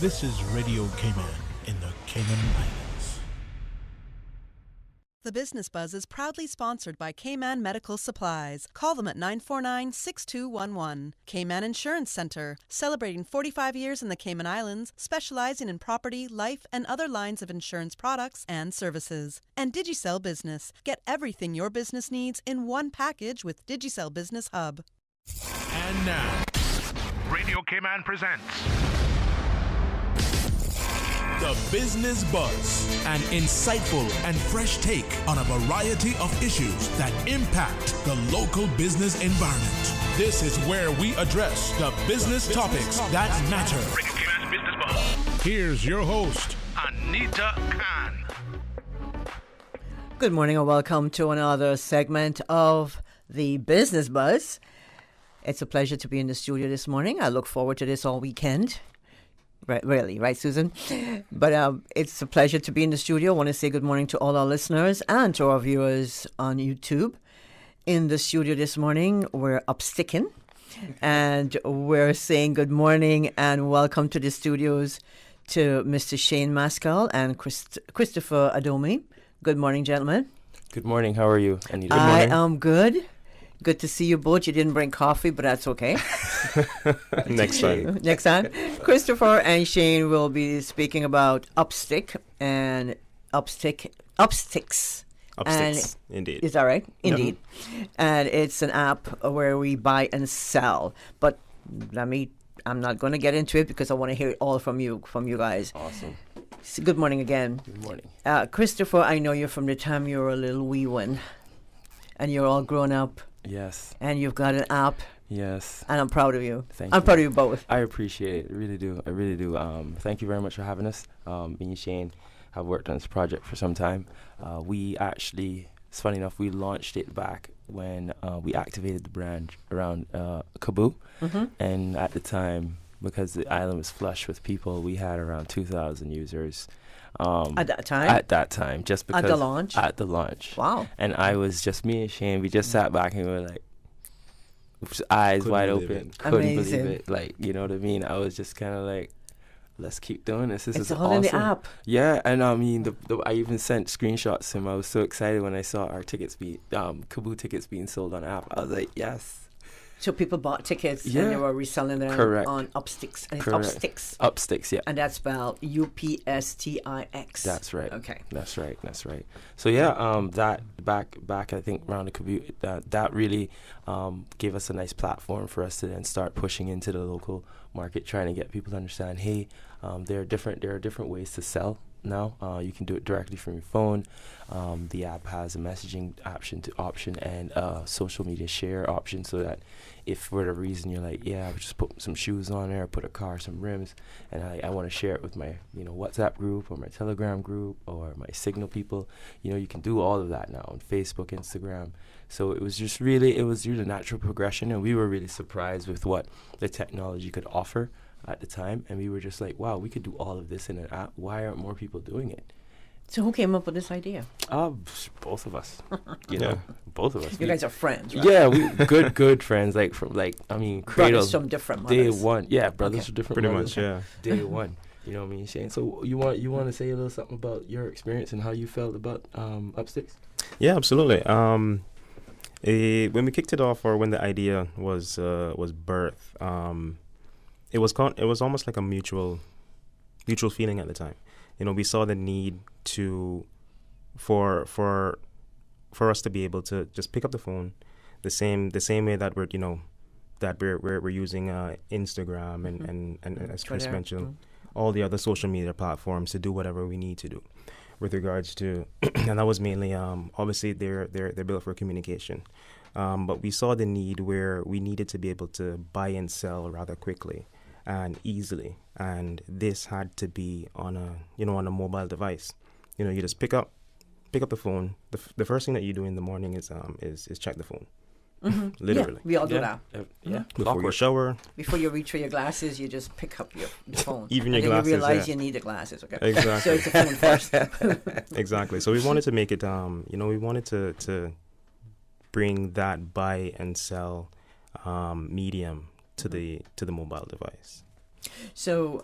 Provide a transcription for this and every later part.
This is Radio Cayman in the Cayman Islands. The Business Buzz is proudly sponsored by Cayman Medical Supplies. Call them at 949-6211. Cayman Insurance Center, celebrating 45 years in the Cayman Islands, specializing in property, life, and other lines of insurance products and services. And Digicel Business. Get everything your business needs in one package with Digicel Business Hub. And now, Radio Cayman presents The Business Buzz, an insightful and fresh take on a variety of issues that impact the local business environment. This is where we address the business topics that matter. Radio Cayman's Business Buzz. Here's your host, Anita Khan. Good morning and welcome to another segment of the Business Buzz. It's a pleasure to be in the studio this morning. I look forward to this all weekend. Right, really, right, Susan? But it's a pleasure to be in the studio. I want to say good morning to all our listeners and to our viewers on YouTube. In the studio this morning, we're upsticking, and we're saying good morning and welcome to the studios to Mr. Shane Maskell and Christopher Adomi. Good morning, gentlemen. Good morning. How are you, Anita? I am good. Good to see you both. You didn't bring coffee, but that's okay. Next time. Next time. Christopher and Shane will be speaking about Upstick and Upsticks. Upsticks, indeed. Is that right? Indeed. Yep. And it's an app where we buy and sell. But I'm not going to get into it because I want to hear it all from you guys. Awesome. So good morning again. Good morning. Christopher, I know you from the time you were a little wee one. And you're all grown up. Yes. And you've got an app. Yes. And I'm proud of you. Thank you. I'm proud of you both. I appreciate it. I really do. Thank you very much for having us. Me and Shane have worked on this project for some time. We actually, it's funny enough, we launched it back when we activated the brand around Kaboo. Mm-hmm. And at the time, because the island was flush with people, we had around 2,000 users. At that time? At that time, just because. At the launch? At the launch. Wow. And I was just me and Shane. We just sat back and we were like, eyes wide open. Couldn't believe it. Like, you know what I mean? I was just kind of like, let's keep doing this. This is all awesome. in the app. Yeah, and I mean, I even sent screenshots to him. I was so excited when I saw our tickets Kaboo tickets being sold on the app. I was like, yes. So people bought tickets and they were reselling them on Upsticks. And it's Upsticks. Upsticks, yeah. And that's spelled Upstix. That's right. Okay. That's right. So yeah, that back I think around the Kaboo, that really gave us a nice platform for us to then start pushing into the local market, trying to get people to understand, hey, there are different ways to sell. Now you can do it directly from your phone. The app has a messaging option and a social media share option, so that if for whatever reason you're like, yeah, I would just put some shoes on there, put a car, some rims, and I want to share it with my WhatsApp group or my Telegram group or my Signal people, you can do all of that now on Facebook, Instagram. So it was really natural progression, and we were really surprised with what the technology could offer at the time, and we were just like, wow, we could do all of this in an app. Why aren't more people doing it? So who came up with this idea? Both of us. Both of us. You guys are friends, right? Yeah, we good friends. Cradle. Brothers from different mothers. Day one. Yeah, brothers from different pretty mothers. much, yeah. Day one. You know what I mean, Shane? So you want to say a little something about your experience and how you felt about Upsticks? Yeah, absolutely. When we kicked it off, or when the idea was birthed, it was almost like a mutual feeling at the time. We saw the need for us to be able to just pick up the phone, the same way that we're using Instagram and as Chris mentioned, all the other social media platforms to do whatever we need to do with regards to, and that was mainly obviously they're built for communication. But we saw the need where we needed to be able to buy and sell rather quickly and easily, and this had to be on a mobile device. You just pick up the phone. The first thing that you do in the morning is check the phone. Mm-hmm. Literally. Yeah, we all do that. Yeah. Before you shower. Before you reach for your glasses, you just pick up your phone. Even and your glasses, you realize you need the glasses, okay? Exactly. So it's the phone first. Exactly. So we wanted to make it, we wanted to bring that buy and sell medium to the mobile device. So,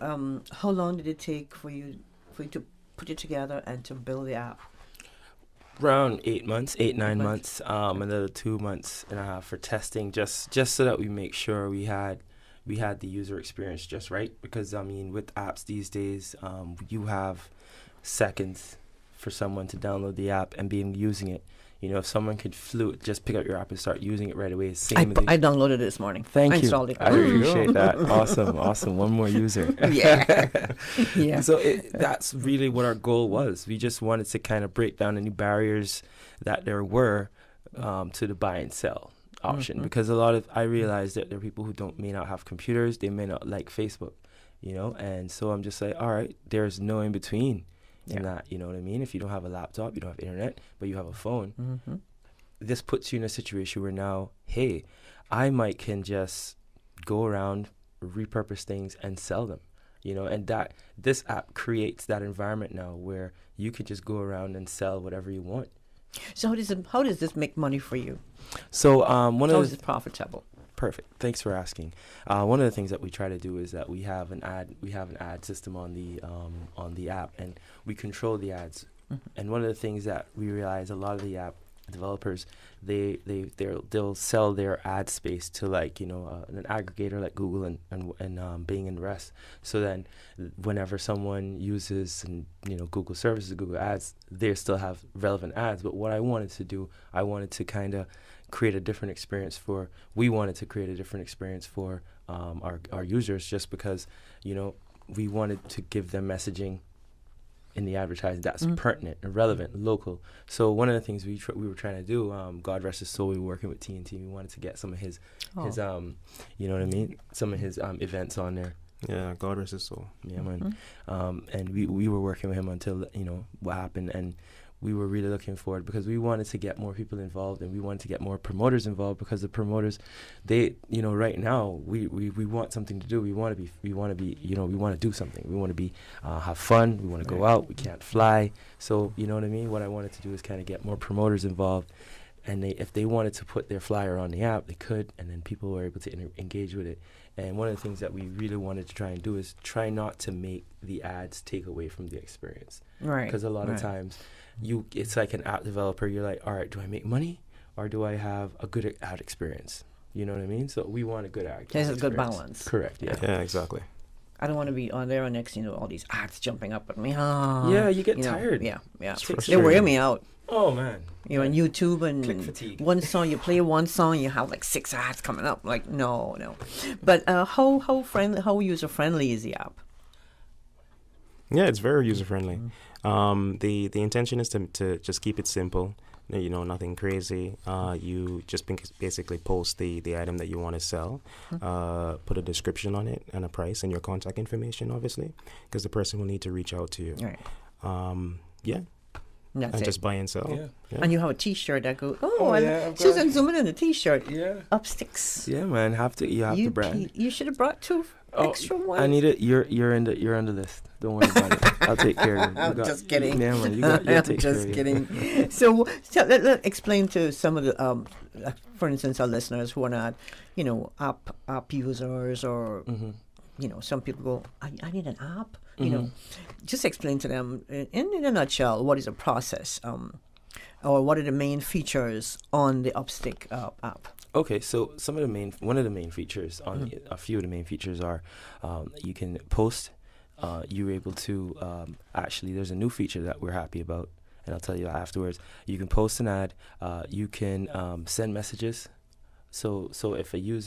how long did it take for you to put it together and to build the app? Around 8 months, 9 months, another 2.5 for testing, just so that we make sure we had the user experience just right. Because I mean, with apps these days, you have seconds for someone to download the app and be using it. You know, if someone could just pick up your app and start using it right away. I downloaded it this morning. Thank I you. installed it. I appreciate that. Awesome. One more user. Yeah. So that's really what our goal was. We just wanted to kind of break down any barriers that there were to the buy and sell option. Because I realized that there are people who may not have computers. They may not like Facebook, you know. And so I'm just like, all right, there's no in between. In that, you know what I mean? If you don't have a laptop, you don't have internet, but you have a phone, this puts you in a situation where now, hey, I can just go around, repurpose things, and sell them, you know, and that this app creates that environment now where you can just go around and sell whatever you want. So how does this make money for you? So how is it profitable? Perfect. Thanks for asking. One of the things that we try to do is that we have an ad system on the app, and we control the ads. And one of the things that we realize, a lot of the app developers, they'll sell their ad space to, like, you know, an aggregator like Google and Bing and the rest. So then whenever someone uses, and, you know, Google services, Google ads, they still have relevant ads. But what I wanted to do, I wanted to kind of create a different experience for our users, just because, you know, we wanted to give them messaging in the advertising that's pertinent and relevant, local. So one of the things we were trying to do, God rest his soul, we were working with TNT. We wanted to get some of his you know what I mean, some of his events on there. Yeah, God rest his soul. Yeah, man. And we were working with him until, you know, what happened, and we were really looking forward, because we wanted to get more people involved, and we wanted to get more promoters involved, because the promoters, they, you know, right now we want something to do. We want to be, you know, we want to do something. We want to be, have fun. We want to go out. We can't fly. So, you know what I mean? What I wanted to do is kind of get more promoters involved, and if they wanted to put their flyer on the app, they could, and then people were able to engage with it. And one of the things that we really wanted to try and do is try not to make the ads take away from the experience. Right. Because a lot of times, it's like an app developer, you're like, all right, do I make money, or do I have a good ad experience? You know what I mean? So we want a good ad experience. There's a good balance. Correct, yeah. Yeah, exactly. I don't want to be on there and next, you know, all these ads jumping up at me. Yeah, you get tired. Yeah. It's They wear me out. Oh, man. You're on YouTube, and Click fatigue. one song, you play one song, you have like 6 ads coming up. Like, no. But how user friendly is the app? Yeah, it's very user friendly. The intention is to just keep it simple. You know, nothing crazy. You just basically post the item that you want to sell, put a description on it and a price and your contact information, obviously, because the person will need to reach out to you. Right. Yeah. That's it. Just buy and sell. Yeah. And you have a T-shirt that goes, yeah, Susan zooming in a T-shirt. Yeah. Up sticks. Yeah, man. You have to brand. You should have brought 2 extra ones. I need it. You're on the list. Don't worry about it. I'll take care of you. I'm just kidding. Yeah, man. You'll take care of just kidding. So let explain to some of the, for instance, our listeners who are not, you know, app users, or you know, some people go, I need an app. You know, just explain to them in a nutshell, what is the process, or what are the main features on the Upstick app? Okay, so one of the main features a few of the main features are, you can post. You're able to actually, there's a new feature that we're happy about, and I'll tell you afterwards. You can post an ad. You can send messages. So if you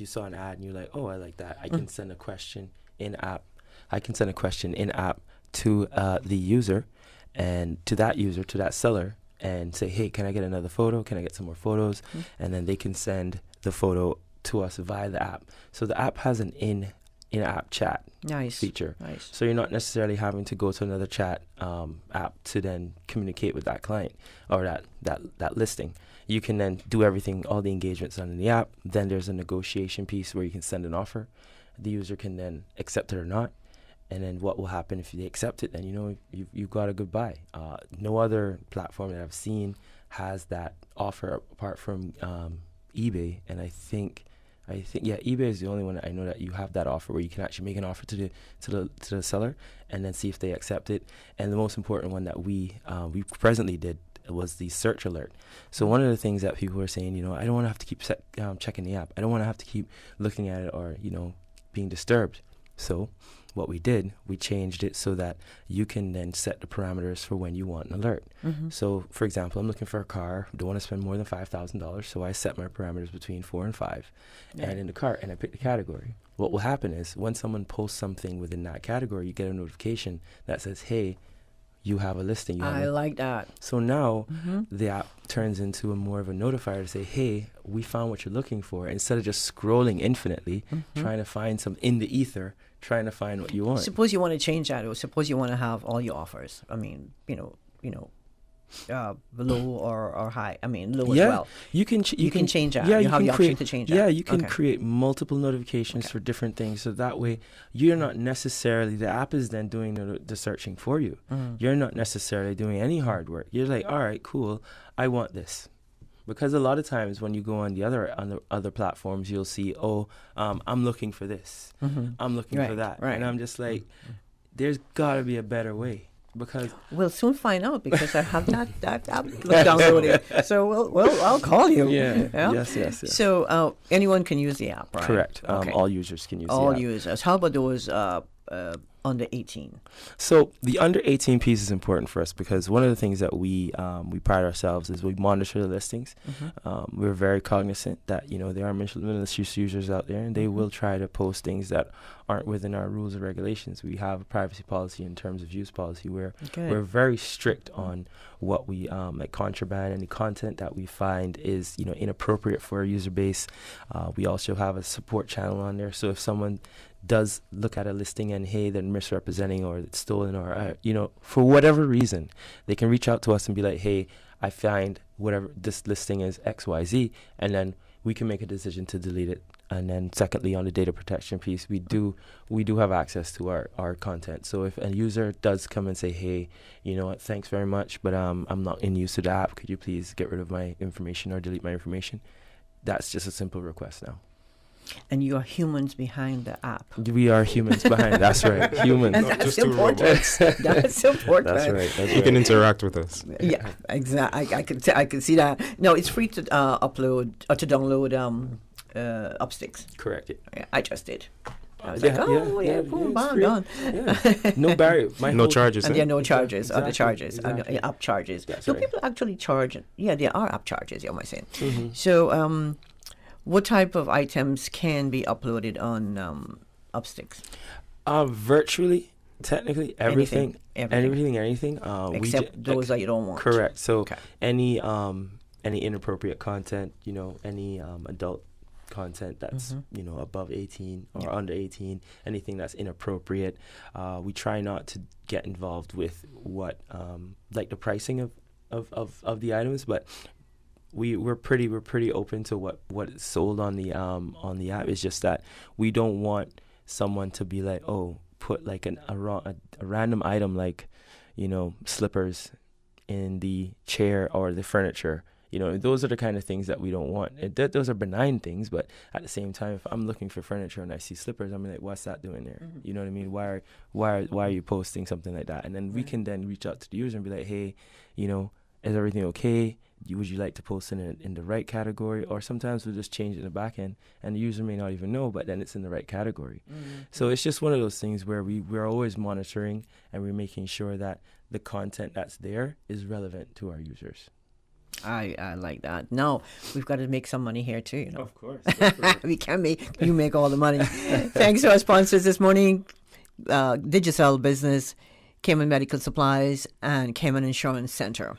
saw an ad and you're like, oh, I like that, I can send a question in app. I can send a question in app to the user, and to that seller, and say, hey, can I get another photo? Can I get some more photos? And then they can send the photo to us via the app. So the app has an in-app chat feature. Nice. So you're not necessarily having to go to another chat app to then communicate with that client or that listing. You can then do everything, all the engagements on the app. Then there's a negotiation piece where you can send an offer. The user can then accept it or not. And then what will happen if they accept it? Then, you know, you've got a good buy. No other platform that I've seen has that offer apart from eBay, and I think I think eBay is the only one that I know that you have that offer where you can actually make an offer to the seller and then see if they accept it. And the most important one that we presently did was the search alert. So one of the things that people were saying, I don't want to have to keep checking the app. I don't want to have to keep looking at it or being disturbed. So what we did, we changed it so that you can then set the parameters for when you want an alert. So, for example, I'm looking for a car, don't want to spend more than $5,000, so I set my parameters between 4 and 5, and in the cart, and I pick the category. What will happen is when someone posts something within that category, you get a notification that says, hey, you have a listing. I like that. So now the app turns into a more of a notifier to say, hey, we found what you're looking for. Instead of just scrolling infinitely, trying to find some in the ether, trying to find what you want. Suppose you want to change that, or suppose you want to have all your offers. I mean, low or high. I mean, low as well. You can change that. Yeah, you have the option to change that. Yeah, you can create multiple notifications for different things. So that way, you're not necessarily, the app is then doing the searching for you. You're not necessarily doing any hard work. You're like, all right, cool, I want this. Because a lot of times when you go on the other platforms, you'll see, I'm looking for this. I'm looking for that. Right. And I'm just like, there's got to be a better way. Because we'll soon find out, because I have that app downloaded. So I'll call you. Yeah. Yes. So anyone can use the app, right? Correct. All users can use the app. All users. How about those under 18? So the under 18 piece is important for us because one of the things that we pride ourselves is we monitor the listings. We're very cognizant that there are malicious users out there, and they will try to post things that aren't within our rules and regulations. We have a privacy policy in terms of use policy where we're very strict on what we like contraband, any content that we find is inappropriate for our user base. We also have a support channel on there, so if someone does look at a listing and hey, they're misrepresenting or it's stolen or for whatever reason, they can reach out to us and be like, hey, I find whatever this listing is XYZ, and then we can make a decision to delete it. And then secondly, on the data protection piece, we do have access to our content. So if a user does come and say, hey, you know what, thanks very much, but I'm not in use of the app, could you please get rid of my information or delete my information? That's just a simple request now. And you are humans behind the app. We are humans behind. That's right. Humans. And that's important. That's important. That's right. You can interact with us. Yeah, exactly. I can see that. No, it's free to upload or to download Upsticks. Correct. Yeah, I just did. I was boom, bam, done. Yeah. No barrier. No charges. And there are no charges. Other charges. Exactly. App charges. That's So right. people actually charge. Yeah, there are app charges. You might say. So, what type of items can be uploaded on Upsticks? Virtually, technically, everything. Except those that you don't want. Correct. So any inappropriate content, any adult content that's above 18 or under 18, anything that's inappropriate, we try not to get involved with what like the pricing of the items, but we're pretty open to what is sold on the app. It's just that we don't want someone to be like, put like a random item like slippers in the chair or the furniture. Those are the kind of things that we don't want. Those are benign things, but at the same time, if I'm looking for furniture and I see slippers, I'm like, what's that doing there? You know what I mean? Why are you posting something like that? And then we can then reach out to the user and be like, hey, is everything okay? Would you like to post in the right category? Or sometimes we'll just change it in the back end, and the user may not even know, but then it's in the right category. So it's just one of those things where we're always monitoring and we're making sure that the content that's there is relevant to our users. I like that. Now, we've got to make some money here too. Of course. You make all the money. Thanks to our sponsors this morning, Digicel Business, Cayman Medical Supplies, and Cayman Insurance Center.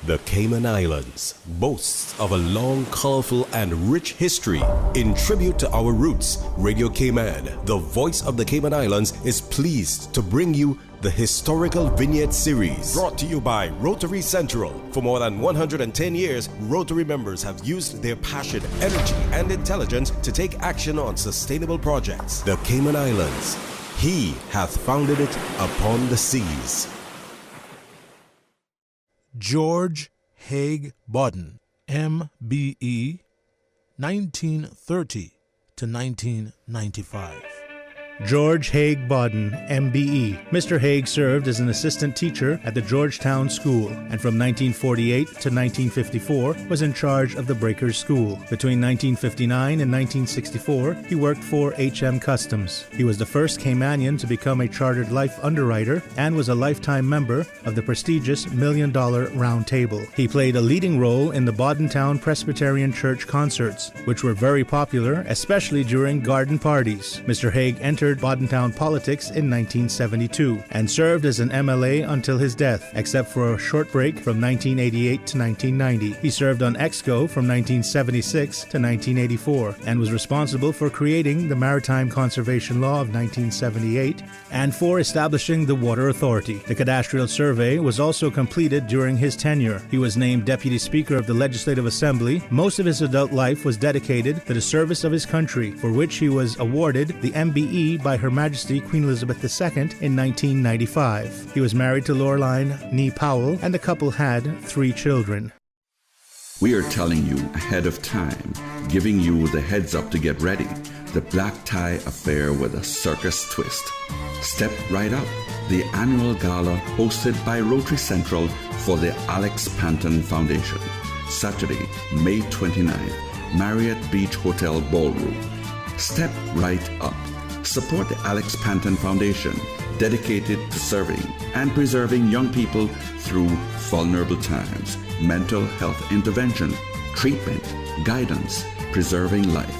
The Cayman Islands boasts of a long, colorful, and rich history. In tribute to our roots, Radio Cayman, the voice of the Cayman Islands, is pleased to bring you the Historical Vignette Series, brought to you by Rotary Central. For more than 110 years, Rotary members have used their passion, energy, and intelligence to take action on sustainable projects. The Cayman Islands, He hath founded it upon the seas. George Haig Bodden, MBE, 1930 to 1995. George Haig Bodden, MBE. Mr. Haig served as an assistant teacher at the Georgetown School and from 1948 to 1954 was in charge of the Breakers School. Between 1959 and 1964, he worked for HM Customs. He was the first Caymanian to become a chartered life underwriter and was a lifetime member of the prestigious $1 Million Round Table. He played a leading role in the Boddentown Presbyterian Church concerts, which were very popular, especially during garden parties. Mr. Haig entered Boddentown politics in 1972 and served as an MLA until his death, except for a short break from 1988 to 1990. He served on EXCO from 1976 to 1984 and was responsible for creating the Maritime Conservation Law of 1978 and for establishing the Water Authority. The cadastral survey was also completed during his tenure. He was named Deputy Speaker of the Legislative Assembly. Most of his adult life was dedicated to the service of his country, for which he was awarded the MBE by Her Majesty Queen Elizabeth II in 1995. He was married to Loreline Nee Powell, and the couple had 3 children. We are telling you ahead of time, giving you the heads up to get ready. The black tie affair with a circus twist. Step right up. The annual gala hosted by Rotary Central for the Alex Panton Foundation. Saturday, May 29th, Marriott Beach Hotel Ballroom. Step right up. Support the Alex Panton Foundation, dedicated to serving and preserving young people through vulnerable times, mental health intervention, treatment, guidance, preserving life.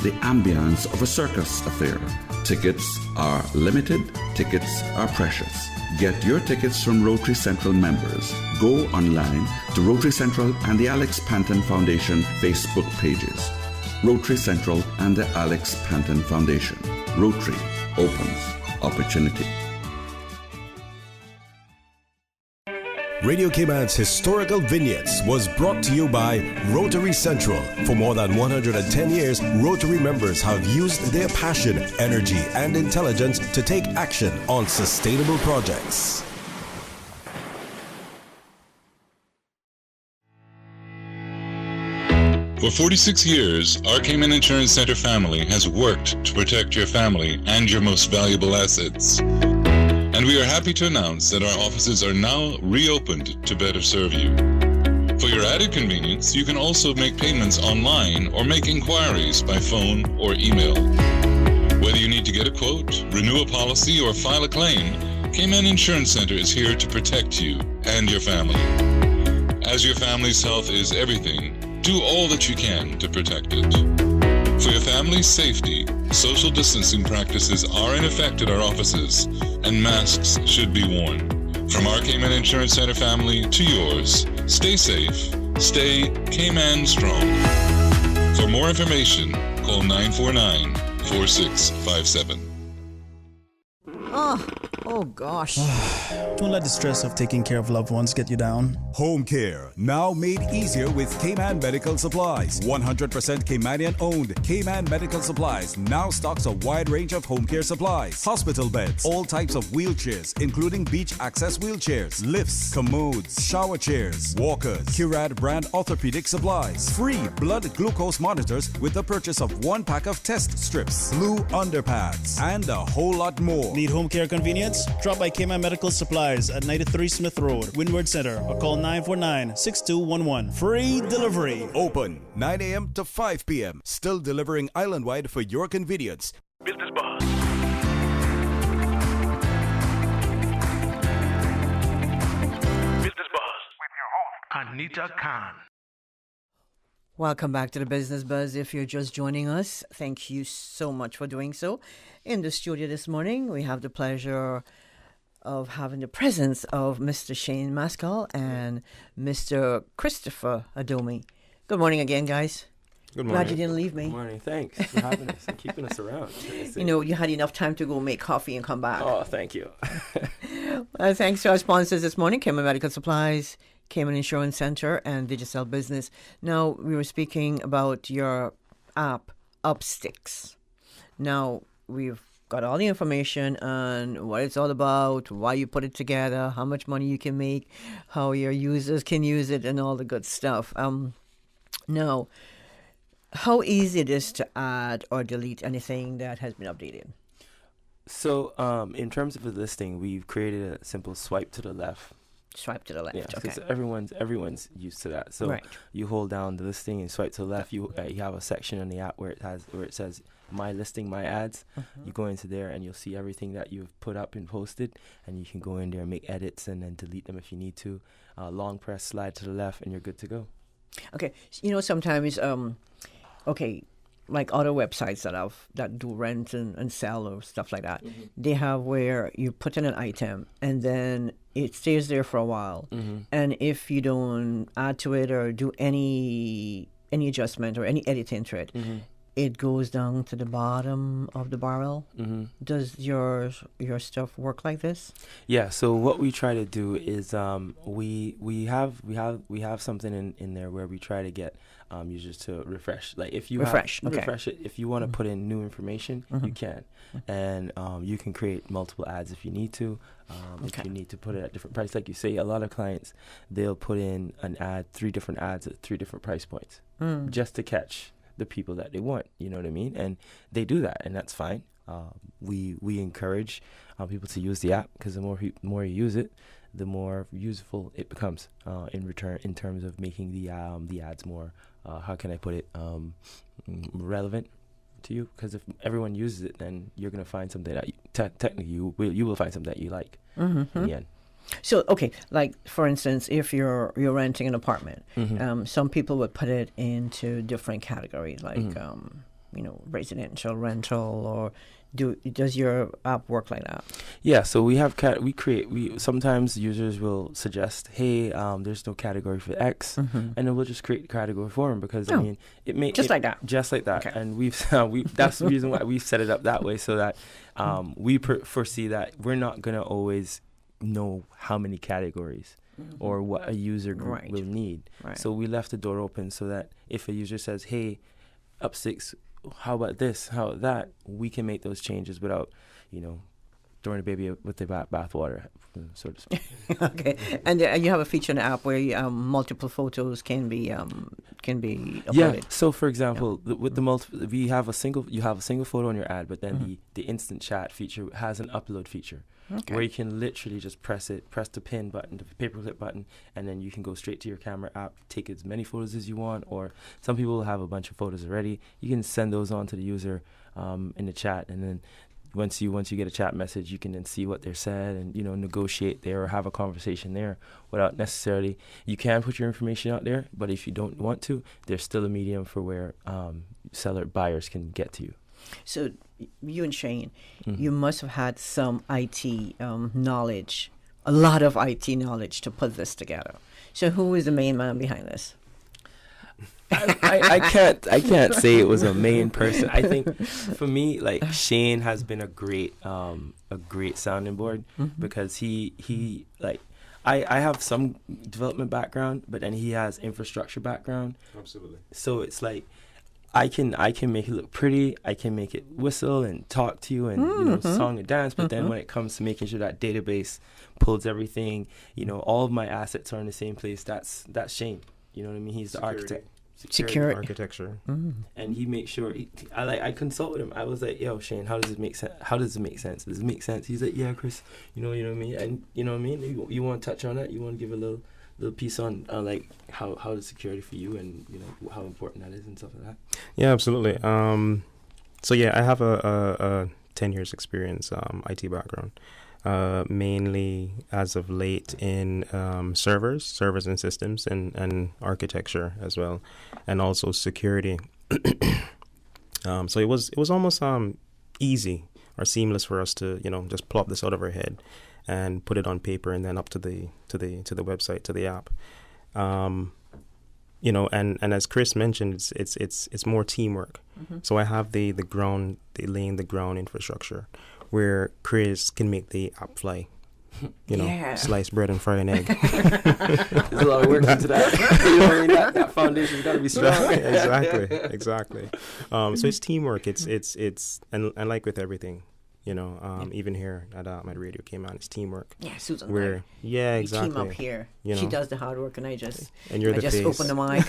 The ambience of a circus affair. Tickets are limited, tickets are precious. Get your tickets from Rotary Central members. Go online to Rotary Central and the Alex Panton Foundation Facebook pages. Rotary Central and the Alex Panton Foundation. Rotary opens opportunity. Radio Cayman's historical vignettes was brought to you by Rotary Central. For more than 110 years, Rotary members have used their passion, energy, and intelligence to take action on sustainable projects. For 46 years, our Cayman Insurance Center family has worked to protect your family and your most valuable assets. And we are happy to announce that our offices are now reopened to better serve you. For your added convenience, you can also make payments online or make inquiries by phone or email. Whether you need to get a quote, renew a policy, or file a claim, Cayman Insurance Center is here to protect you and your family. As your family's health is everything, do all that you can to protect it. For your family's safety, social distancing practices are in effect at our offices, and masks should be worn. From our Cayman Insurance Center family to yours, stay safe, stay Cayman strong. For more information, call 949-4657. Oh gosh. Don't let the stress of taking care of loved ones get you down. Home care, now made easier with Cayman Medical Supplies. 100% Caymanian owned. Cayman Medical Supplies now stocks a wide range of home care supplies. Hospital beds, all types of wheelchairs, including beach access wheelchairs, lifts, commodes, shower chairs, walkers, Curad brand orthopedic supplies. Free blood glucose monitors with the purchase of 1 pack of test strips, blue underpads, and a whole lot more. Need home care convenience? Drop by Cayman Medical Supplies at 93 Smith Road, Windward Center, or call 949-6211. Free delivery. Open 9 a.m. to 5 p.m. Still delivering island-wide for your convenience. Business Buzz. Business Buzz with your host, Anita Khan. Welcome back to the Business Buzz. If you're just joining us, thank you so much for doing so. In the studio this morning, we have the pleasure of having the presence of Mr. Shane Maskell and Mr. Christopher Adomi. Good morning again, guys. Good morning. Glad you didn't leave me. Good morning. Thanks for having us and keeping us around. You know, you had enough time to go make coffee and come back. Oh, thank you. Thanks to our sponsors this morning, Cayman Medical Supplies, Cayman Insurance Center, and Digicel Business. Now, we were speaking about your app, Upsticks. Now, we've got all the information on what it's all about, why you put it together, how much money you can make, how your users can use it, and all the good stuff. Now, How easy it is to add or delete anything that has been updated? So, in terms of the listing, we've created a simple swipe to the left. Swipe to the left. Yeah, Okay. because everyone's used to that. So you hold down the listing and swipe to the left. You have a section in the app where it says my listing, my ads. You go into there and you'll see everything that you've put up and posted, and you can go in there and make edits and then delete them if you need to. Long press, slide to the left, and you're good to go. Okay. Sometimes like other websites that do rent and sell or stuff like that, they have where you put in an item and then it stays there for a while. And if you don't add to it or do any adjustment or any editing to it, it goes down to the bottom of the barrel. Does your stuff work like this? Yeah. So what we try to do is we have something in there where we try to get users to refresh. Like if you refresh it, if you want to put in new information, you can, and you can create multiple ads if you need to. If you need to put it at different price, like you say, a lot of clients they'll put in an ad, 3 different ads at 3 different price points, just to catch the people that they want, you know what I mean? And they do that, and that's fine. We encourage people to use the app because the more you use it, the more useful it becomes in return in terms of making the ads more, how can I put it, relevant to you. Because if everyone uses it, then you're going to find something that technically you will find something that you like in the end. So, okay, like, for instance, if you're renting an apartment, some people would put it into different categories, like, residential, rental, or does your app work like that? Yeah, so we have sometimes users will suggest, hey, there's no category for X, and then we'll just create a category for them because, I mean, it may... Just like that. Just like that. Okay. And that's the reason why we've set it up that way, so that we foresee that we're not going to always know how many categories or what a user group will need. So we left the door open so that if a user says, hey, up 6, how about this, how about that, we can make those changes without, throwing the baby with the bathwater, so to speak. Okay, and you have a feature in the app where multiple photos can be uploaded. Yeah. So for example, with the you have a single photo on your ad, but then the instant chat feature has an upload feature. Okay. Where you can literally just press the pin button, the paperclip button, and then you can go straight to your camera app, take as many photos as you want, or some people have a bunch of photos already. You can send those on to the user in the chat, and then once you get a chat message, you can then see what they're said and, negotiate there or have a conversation there without necessarily, you can put your information out there, but if you don't want to, there's still a medium for where buyers can get to you. So you and Shane, you must have had some IT knowledge, a lot of IT knowledge to put this together. So who is the main man behind this? I can't say it was a main person. I think for me, like, Shane has been a great sounding board because he like, I have some development background, but then he has infrastructure background. Absolutely. So it's like, I can make it look pretty. I can make it whistle and talk to you and song and dance. But then when it comes to making sure that database pulls everything, all of my assets are in the same place. That's Shane. You know what I mean? He's the architect. Security. Architecture. And he makes sure. I consulted him. I was like, "Yo, Shane, how does it make sense? How does it make sense? Does it make sense?" He's like, "Yeah, Chris. You know what I mean? And you know what I mean. You want to touch on that? You want to give a little piece on like how the security for you and how important that is and stuff like that." Yeah, absolutely. So yeah, I have a 10 years experience, IT background, mainly as of late in servers and systems and architecture as well, and also security. So it was almost easy or seamless for us to just plop this out of our head and put it on paper and then up to the website, to the app. And as Chris mentioned, it's more teamwork. So I have the laying the ground infrastructure where Chris can make the app fly. Slice bread and fry an egg. There's a lot of work into that. You know what I mean? That foundation's got to be strong. Exactly. So it's teamwork. It's and like with everything, Even here at Radio Cayman, it's teamwork. Yeah, Susan. Yeah, exactly. You team up here. She does the hard work, and I just open the mic.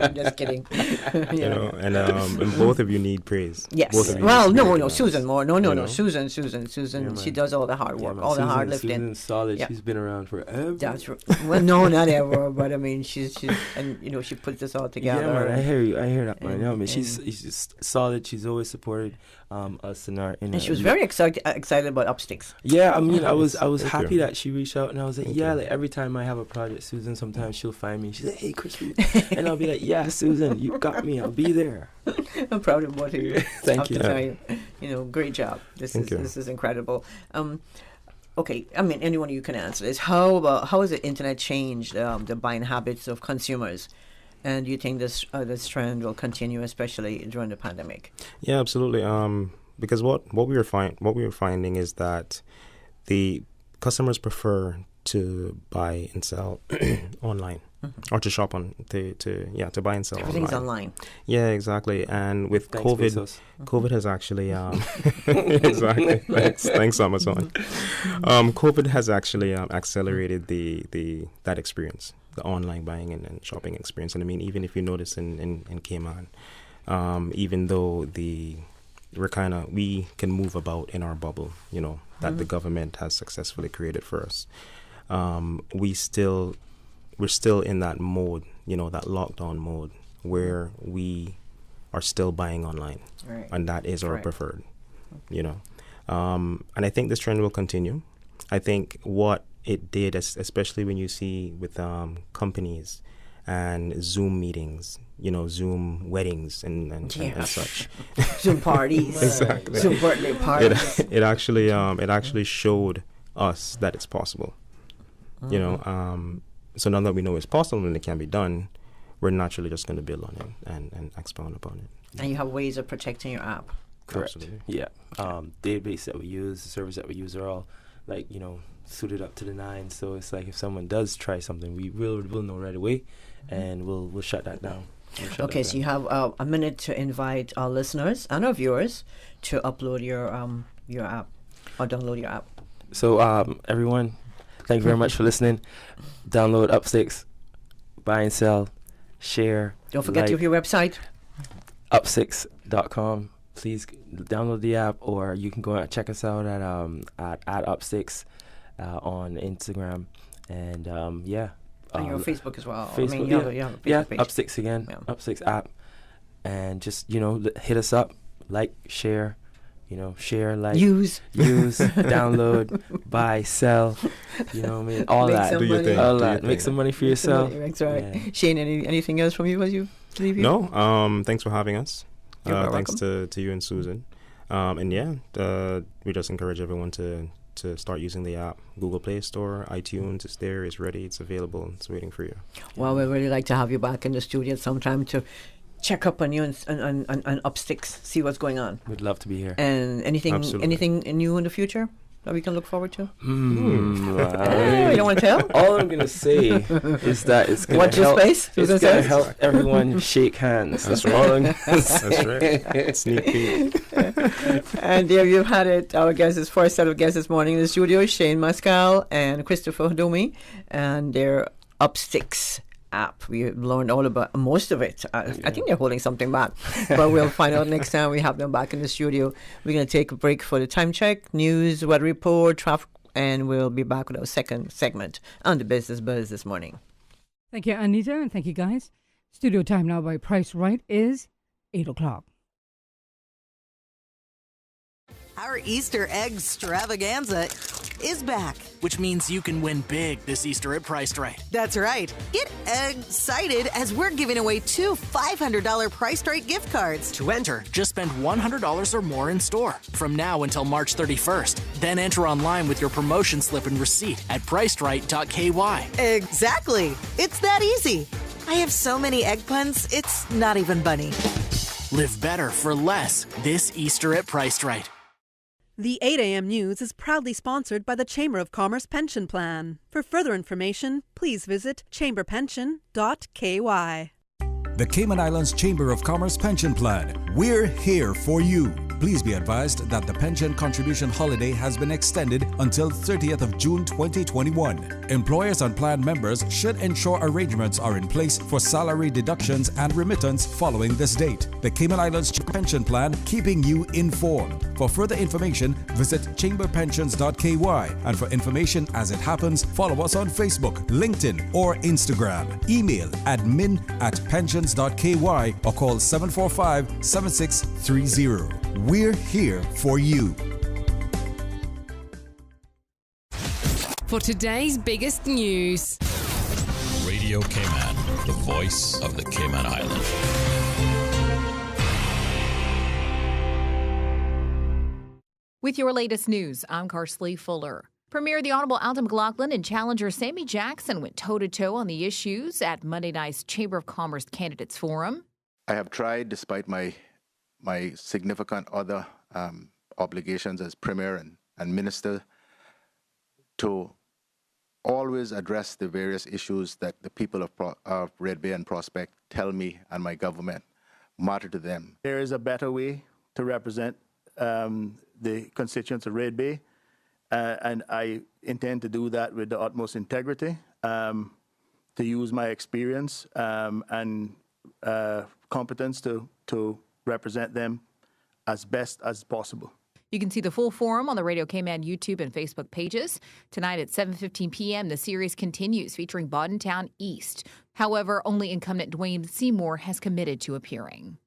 I'm just kidding. And both of you need praise. Yes. No, Susan more. No, Susan. She does all the hard work, the hard lifting. Susan's solid. Yeah. She's been around forever. That's right. Well, no, not ever, but I mean, she's and she puts this all together. Yeah, man, I hear you. I hear that, man. She's just solid. She's always supported us in our. And she was very excited about Upsticks. Yeah, I mean, I was happy that she reached out, and I was like, like every time I have a project, Susan, sometimes she'll find me. She's like, hey, Chris, and I'll be like, yeah, Susan, you got me. I'll be there. I'm proud of both of you. Thank you. Great job. This is incredible. Okay, I mean, anyone you can answer this. How has the internet changed the buying habits of consumers? And do you think this trend will continue, especially during the pandemic? Yeah, absolutely. Because what we were finding is that the customers prefer to buy and sell online, or to shop to buy and sell. Everything's online. Yeah, exactly. And with COVID has actually exactly. Thanks Amazon. COVID has actually accelerated that experience, the online buying and shopping experience. And I mean, even if you notice in Cayman, even though we can move about in our bubble, that the government has successfully created for us. We're still in that mode, that lockdown mode where we are still buying online, right. And that is our preferred, And I think this trend will continue. I think what it did, especially when you see with companies and Zoom meetings, Zoom weddings and such. Zoom parties. Exactly. Zoom birthday parties. It actually showed us that it's possible. So now that we know it's possible and it can be done, we're naturally just going to build on it and expound upon it. And you have ways of protecting your app. Correct. Absolutely. Yeah. Database that we use, the servers that we use are all suited up to the nines. So it's like if someone does try something, we will know right away, and we'll shut that down. Okay, so you have a minute to invite our listeners and our viewers to upload your app or download your app. So everyone, thank you very much for listening. Download Upsticks, buy and sell, share. Don't forget to have your website. Upsticks.com. Please download the app, or you can go and check us out at Upsticks on Instagram, and and your Facebook as well. Facebook, I mean, you have a Facebook page. Upsticks again, Upsticks app, and just hit us up, share. Share, use, download, buy, sell, all that. Do your thing. All that. Make some money for yourself. That's right. Yeah. Shane, anything else from you as you leave? No. Thanks for having us. Thanks welcome. to you and Susan. We just encourage everyone to start using the app. Google Play Store, iTunes, it's there, it's ready, it's available, it's waiting for you. Well, we'd really like to have you back in the studio sometime to check up on you and Upsticks, see what's going on. We'd love to be here. And anything new in the future that we can look forward to? You don't want to tell? All I'm going to say is that it's going to help everyone shake hands. That's all I'm going to say. That's right. Sneak peek. And there you've had it. Our guests, first set of guests this morning in the studio, Shane Mascal and Christopher Domi, and their Upsticks app. We learned all about most of it. I think they're holding something back, but we'll find out next time we have them back in the studio. We're going to take a break for the time check, news, weather report, traffic, and we'll be back with our second segment on the Business Buzz this morning. Thank you, Anita, and thank you, guys. Studio time now by Price Right is 8 o'clock. Our Easter egg extravaganza is back. Which means you can win big this Easter at Priced Right. That's right. Get excited as we're giving away 2 $500 Priced Right gift cards. To enter, just spend $100 or more in store from now until March 31st. Then enter online with your promotion slip and receipt at pricedright.ky. Exactly. It's that easy. I have so many egg puns, it's not even funny. Live better for less this Easter at Priced Right. The 8 a.m. News is proudly sponsored by the Chamber of Commerce Pension Plan. For further information, please visit chamberpension.ky. The Cayman Islands Chamber of Commerce Pension Plan. We're here for you. Please be advised that the pension contribution holiday has been extended until 30th of June 2021. Employers and plan members should ensure arrangements are in place for salary deductions and remittance following this date. The Cayman Islands Pension Plan, keeping you informed. For further information, visit chamberpensions.ky, and for information as it happens, follow us on Facebook, LinkedIn, or Instagram. Email admin@pensions.ky or call 745-7630. We're here for you. For today's biggest news. Radio Cayman, the voice of the Cayman Islands. With your latest news, I'm Carsley Fuller. Premier the Honorable Alton McLaughlin and challenger Sammy Jackson went toe-to-toe on the issues at Monday night's Chamber of Commerce Candidates Forum. I have tried, despite my significant other obligations as Premier and Minister, to always address the various issues that the people of Red Bay and Prospect tell me and my government matter to them. There is a better way to represent the constituents of Red Bay, and I intend to do that with the utmost integrity, to use my experience and competence to represent them as best as possible. You can see the full forum on the Radio Cayman YouTube and Facebook pages. Tonight at 7:15 p.m., the series continues, featuring Boddentown East. However, only incumbent Dwayne Seymour has committed to appearing.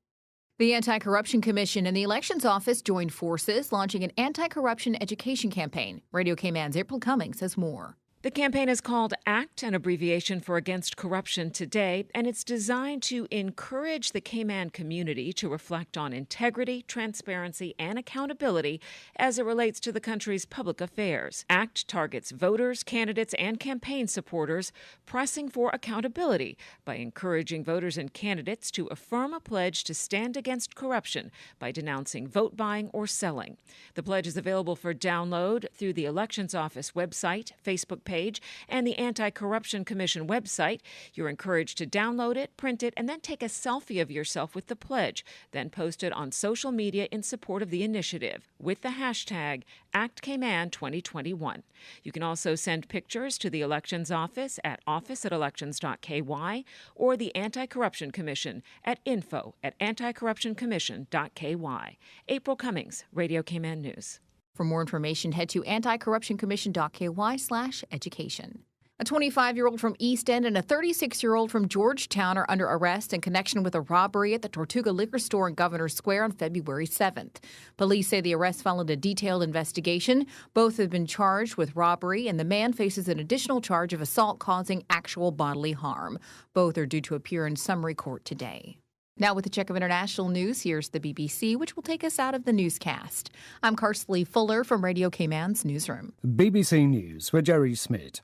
The Anti-Corruption Commission and the Elections Office joined forces, launching an anti-corruption education campaign. Radio Cayman's April Cummings has more. The campaign is called ACT, an abbreviation for Against Corruption Today, and it's designed to encourage the Cayman community to reflect on integrity, transparency, and accountability as it relates to the country's public affairs. ACT targets voters, candidates, and campaign supporters pressing for accountability by encouraging voters and candidates to affirm a pledge to stand against corruption by denouncing vote buying or selling. The pledge is available for download through the Elections Office website, Facebook page, and the Anti-Corruption Commission website. You're encouraged to download it, print it, and then take a selfie of yourself with the pledge, then post it on social media in support of the initiative with the hashtag ActCayman2021. You can also send pictures to the Elections Office at office@elections.ky or the Anti-Corruption Commission at info@anticorruptioncommission.ky. April Cummings, Radio Cayman News. For more information, head to anticorruptioncommission.ky/education. A 25-year-old from East End and a 36-year-old from Georgetown are under arrest in connection with a robbery at the Tortuga Liquor Store in Governor Square on February 7th. Police say the arrest followed a detailed investigation. Both have been charged with robbery, and the man faces an additional charge of assault causing actual bodily harm. Both are due to appear in summary court today. Now with a check of international news, here's the BBC, which will take us out of the newscast. I'm Carsley Fuller from Radio Cayman's newsroom. BBC News with Jerry Smith.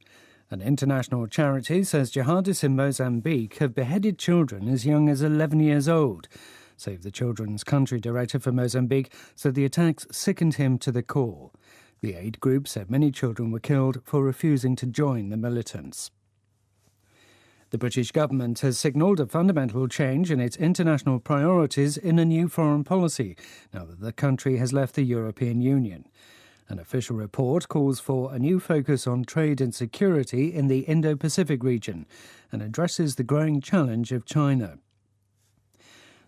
An international charity says jihadists in Mozambique have beheaded children as young as 11 years old. Save the Children's country director for Mozambique said the attacks sickened him to the core. The aid group said many children were killed for refusing to join the militants. The British government has signalled a fundamental change in its international priorities in a new foreign policy, now that the country has left the European Union. An official report calls for a new focus on trade and security in the Indo-Pacific region and addresses the growing challenge of China.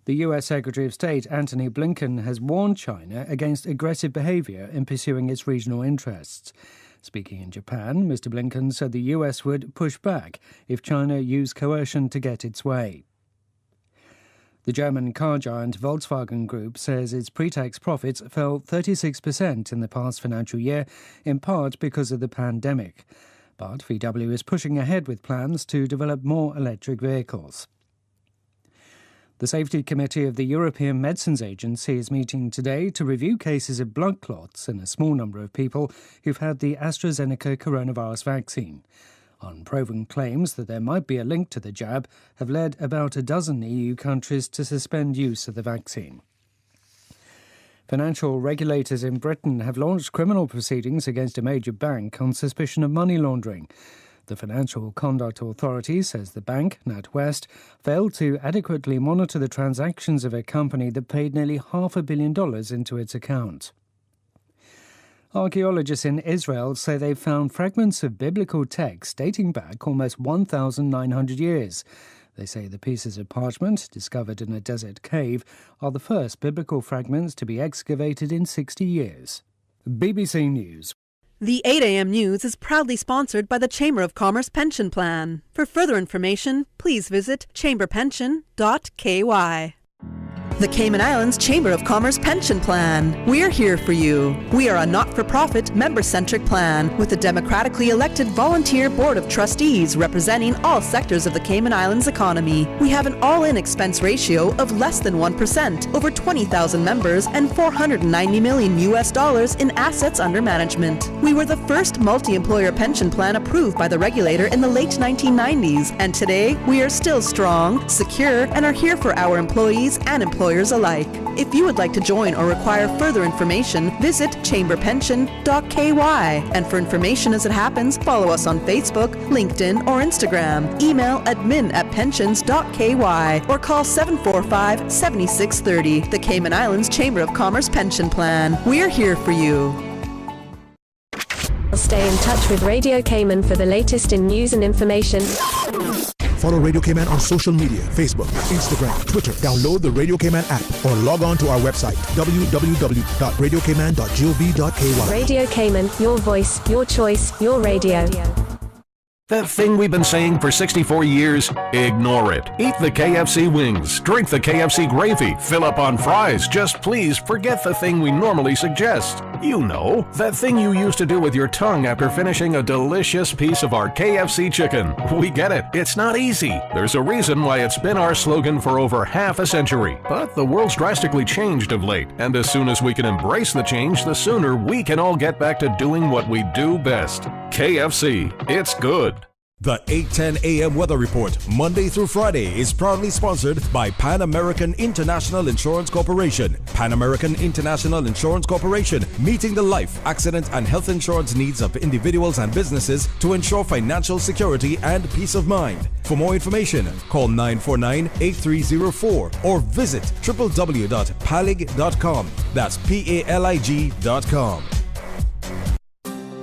The U.S. Secretary of State Antony Blinken has warned China against aggressive behaviour in pursuing its regional interests. Speaking in Japan, Mr. Blinken said the U.S. would push back if China used coercion to get its way. The German car giant Volkswagen Group says its pre-tax profits fell 36% in the past financial year, in part because of the pandemic. But VW is pushing ahead with plans to develop more electric vehicles. The Safety Committee of the European Medicines Agency is meeting today to review cases of blood clots in a small number of people who've had the AstraZeneca coronavirus vaccine. Unproven claims that there might be a link to the jab have led about a dozen EU countries to suspend use of the vaccine. Financial regulators in Britain have launched criminal proceedings against a major bank on suspicion of money laundering. The Financial Conduct Authority says the bank, NatWest, failed to adequately monitor the transactions of a company that paid nearly $500 million into its account. Archaeologists in Israel say they've found fragments of biblical text dating back almost 1,900 years. They say the pieces of parchment, discovered in a desert cave, are the first biblical fragments to be excavated in 60 years. BBC News. The 8 a.m. news is proudly sponsored by the Chamber of Commerce Pension Plan. For further information, please visit chamberpension.ky. The Cayman Islands Chamber of Commerce Pension Plan. We're here for you. We are a not-for-profit, member-centric plan with a democratically elected volunteer board of trustees representing all sectors of the Cayman Islands economy. We have an all-in expense ratio of less than 1%, over 20,000 members, and $490 million in assets under management. We were the first multi-employer pension plan approved by the regulator in the late 1990s, and today we are still strong, secure, and are here for our employees and employers alike. If you would like to join or require further information, visit chamberpension.ky. And for information as it happens, follow us on Facebook, LinkedIn, or Instagram. Email admin@pensions.ky or call 745-7630. The Cayman Islands Chamber of Commerce Pension Plan. We're here for you. Stay in touch with Radio Cayman for the latest in news and information. Follow Radio Cayman on social media, Facebook, Instagram, Twitter. Download the Radio Cayman app or log on to our website, www.radiocayman.gov.ky. Radio Cayman, your voice, your choice, your radio. That thing we've been saying for 64 years, ignore it. Eat the KFC wings, drink the KFC gravy, fill up on fries. Just please forget the thing we normally suggest. You know, that thing you used to do with your tongue after finishing a delicious piece of our KFC chicken. We get it. It's not easy. There's a reason why it's been our slogan for over half a century. But the world's drastically changed of late, and as soon as we can embrace the change, the sooner we can all get back to doing what we do best. KFC. It's good. The 8:10 a.m. Weather Report, Monday through Friday, is proudly sponsored by Pan American International Insurance Corporation. Pan American International Insurance Corporation, meeting the life, accident, and health insurance needs of individuals and businesses to ensure financial security and peace of mind. For more information, call 949-8304 or visit www.palig.com. That's PALIG.com.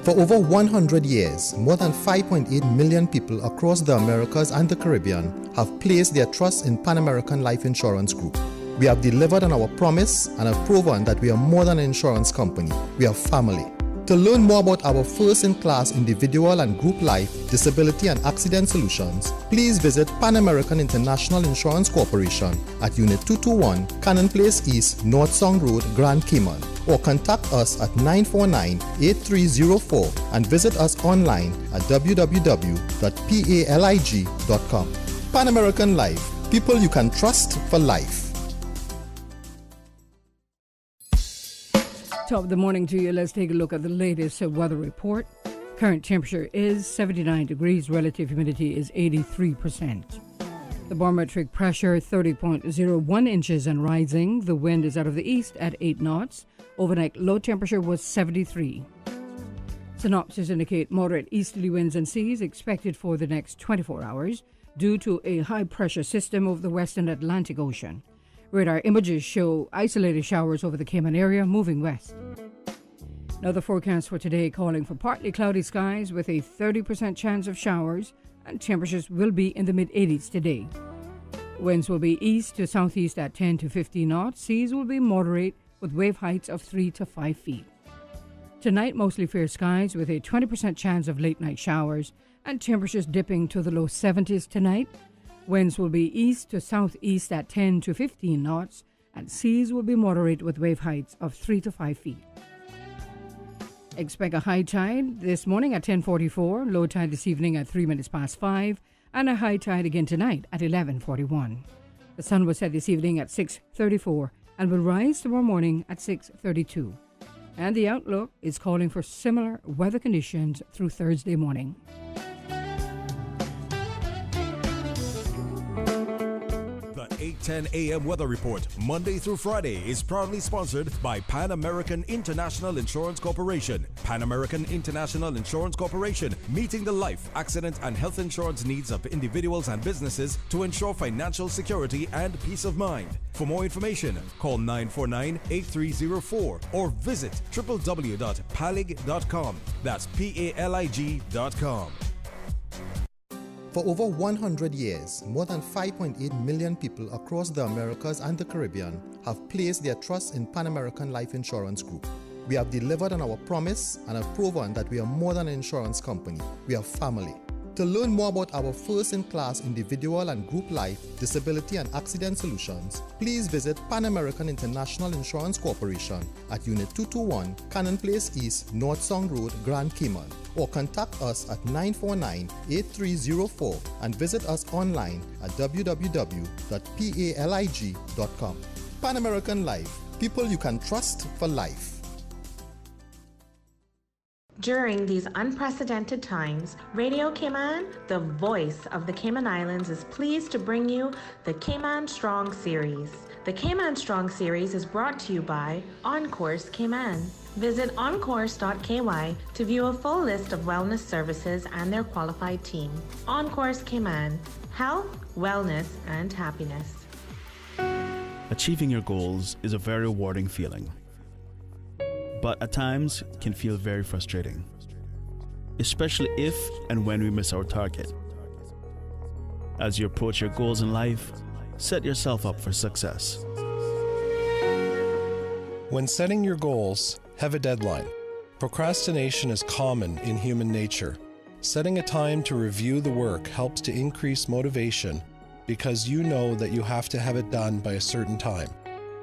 For over 100 years, more than 5.8 million people across the Americas and the Caribbean have placed their trust in Pan American Life Insurance Group. We have delivered on our promise and have proven that we are more than an insurance company. We are family. To learn more about our first-in-class individual and group life, disability and accident solutions, please visit Pan American International Insurance Corporation at Unit 221, Cannon Place East, North Song Road, Grand Cayman, or contact us at 949-8304 and visit us online at www.palig.com. Pan American Life, people you can trust for life. Top of the morning to you. Let's take a look at the latest weather report. Current temperature is 79 degrees. Relative humidity is 83%. The barometric pressure 30.01 inches and rising. The wind is out of the east at 8 knots. Overnight low temperature was 73. Synopsis indicate moderate easterly winds and seas expected for the next 24 hours due to a high pressure system over the western Atlantic Ocean. Radar images show isolated showers over the Cayman area moving west. Now the forecast for today calling for partly cloudy skies with a 30% chance of showers, and temperatures will be in the mid-80s today. Winds will be east to southeast at 10 to 15 knots. Seas will be moderate with wave heights of 3 to 5 feet. Tonight, mostly fair skies with a 20% chance of late night showers and temperatures dipping to the low 70s tonight. Winds will be east to southeast at 10 to 15 knots, and seas will be moderate with wave heights of 3 to 5 feet. Expect a high tide this morning at 10:44, low tide this evening at 3 minutes past 5, and a high tide again tonight at 11:41. The sun will set this evening at 6:34 and will rise tomorrow morning at 6:32. And the outlook is calling for similar weather conditions through Thursday morning. 10 a.m. weather report, Monday through Friday, is proudly sponsored by Pan American International Insurance Corporation. Pan American International Insurance Corporation, meeting the life, accident, and health insurance needs of individuals and businesses to ensure financial security and peace of mind. For more information, call 949-8304 or visit www.palig.com. That's PALIG.com. For over 100 years, more than 5.8 million people across the Americas and the Caribbean have placed their trust in Pan American Life Insurance Group. We have delivered on our promise and have proven that we are more than an insurance company. We are family. To learn more about our first-in-class individual and group life, disability and accident solutions, please visit Pan American International Insurance Corporation at Unit 221, Cannon Place East, North Song Road, Grand Cayman, or contact us at 949-8304 and visit us online at www.palig.com. Pan American Life, people you can trust for life. During these unprecedented times, Radio Cayman, the voice of the Cayman Islands, is pleased to bring you the Cayman Strong Series. The Cayman Strong Series is brought to you by OnCourse Cayman. Visit oncourse.ky to view a full list of wellness services and their qualified team. OnCourse Cayman, health, wellness, and happiness. Achieving your goals is a very rewarding feeling, but at times can feel very frustrating, especially if and when we miss our target. As you approach your goals in life, set yourself up for success. When setting your goals, have a deadline. Procrastination is common in human nature. Setting a time to review the work helps to increase motivation because you know that you have to have it done by a certain time.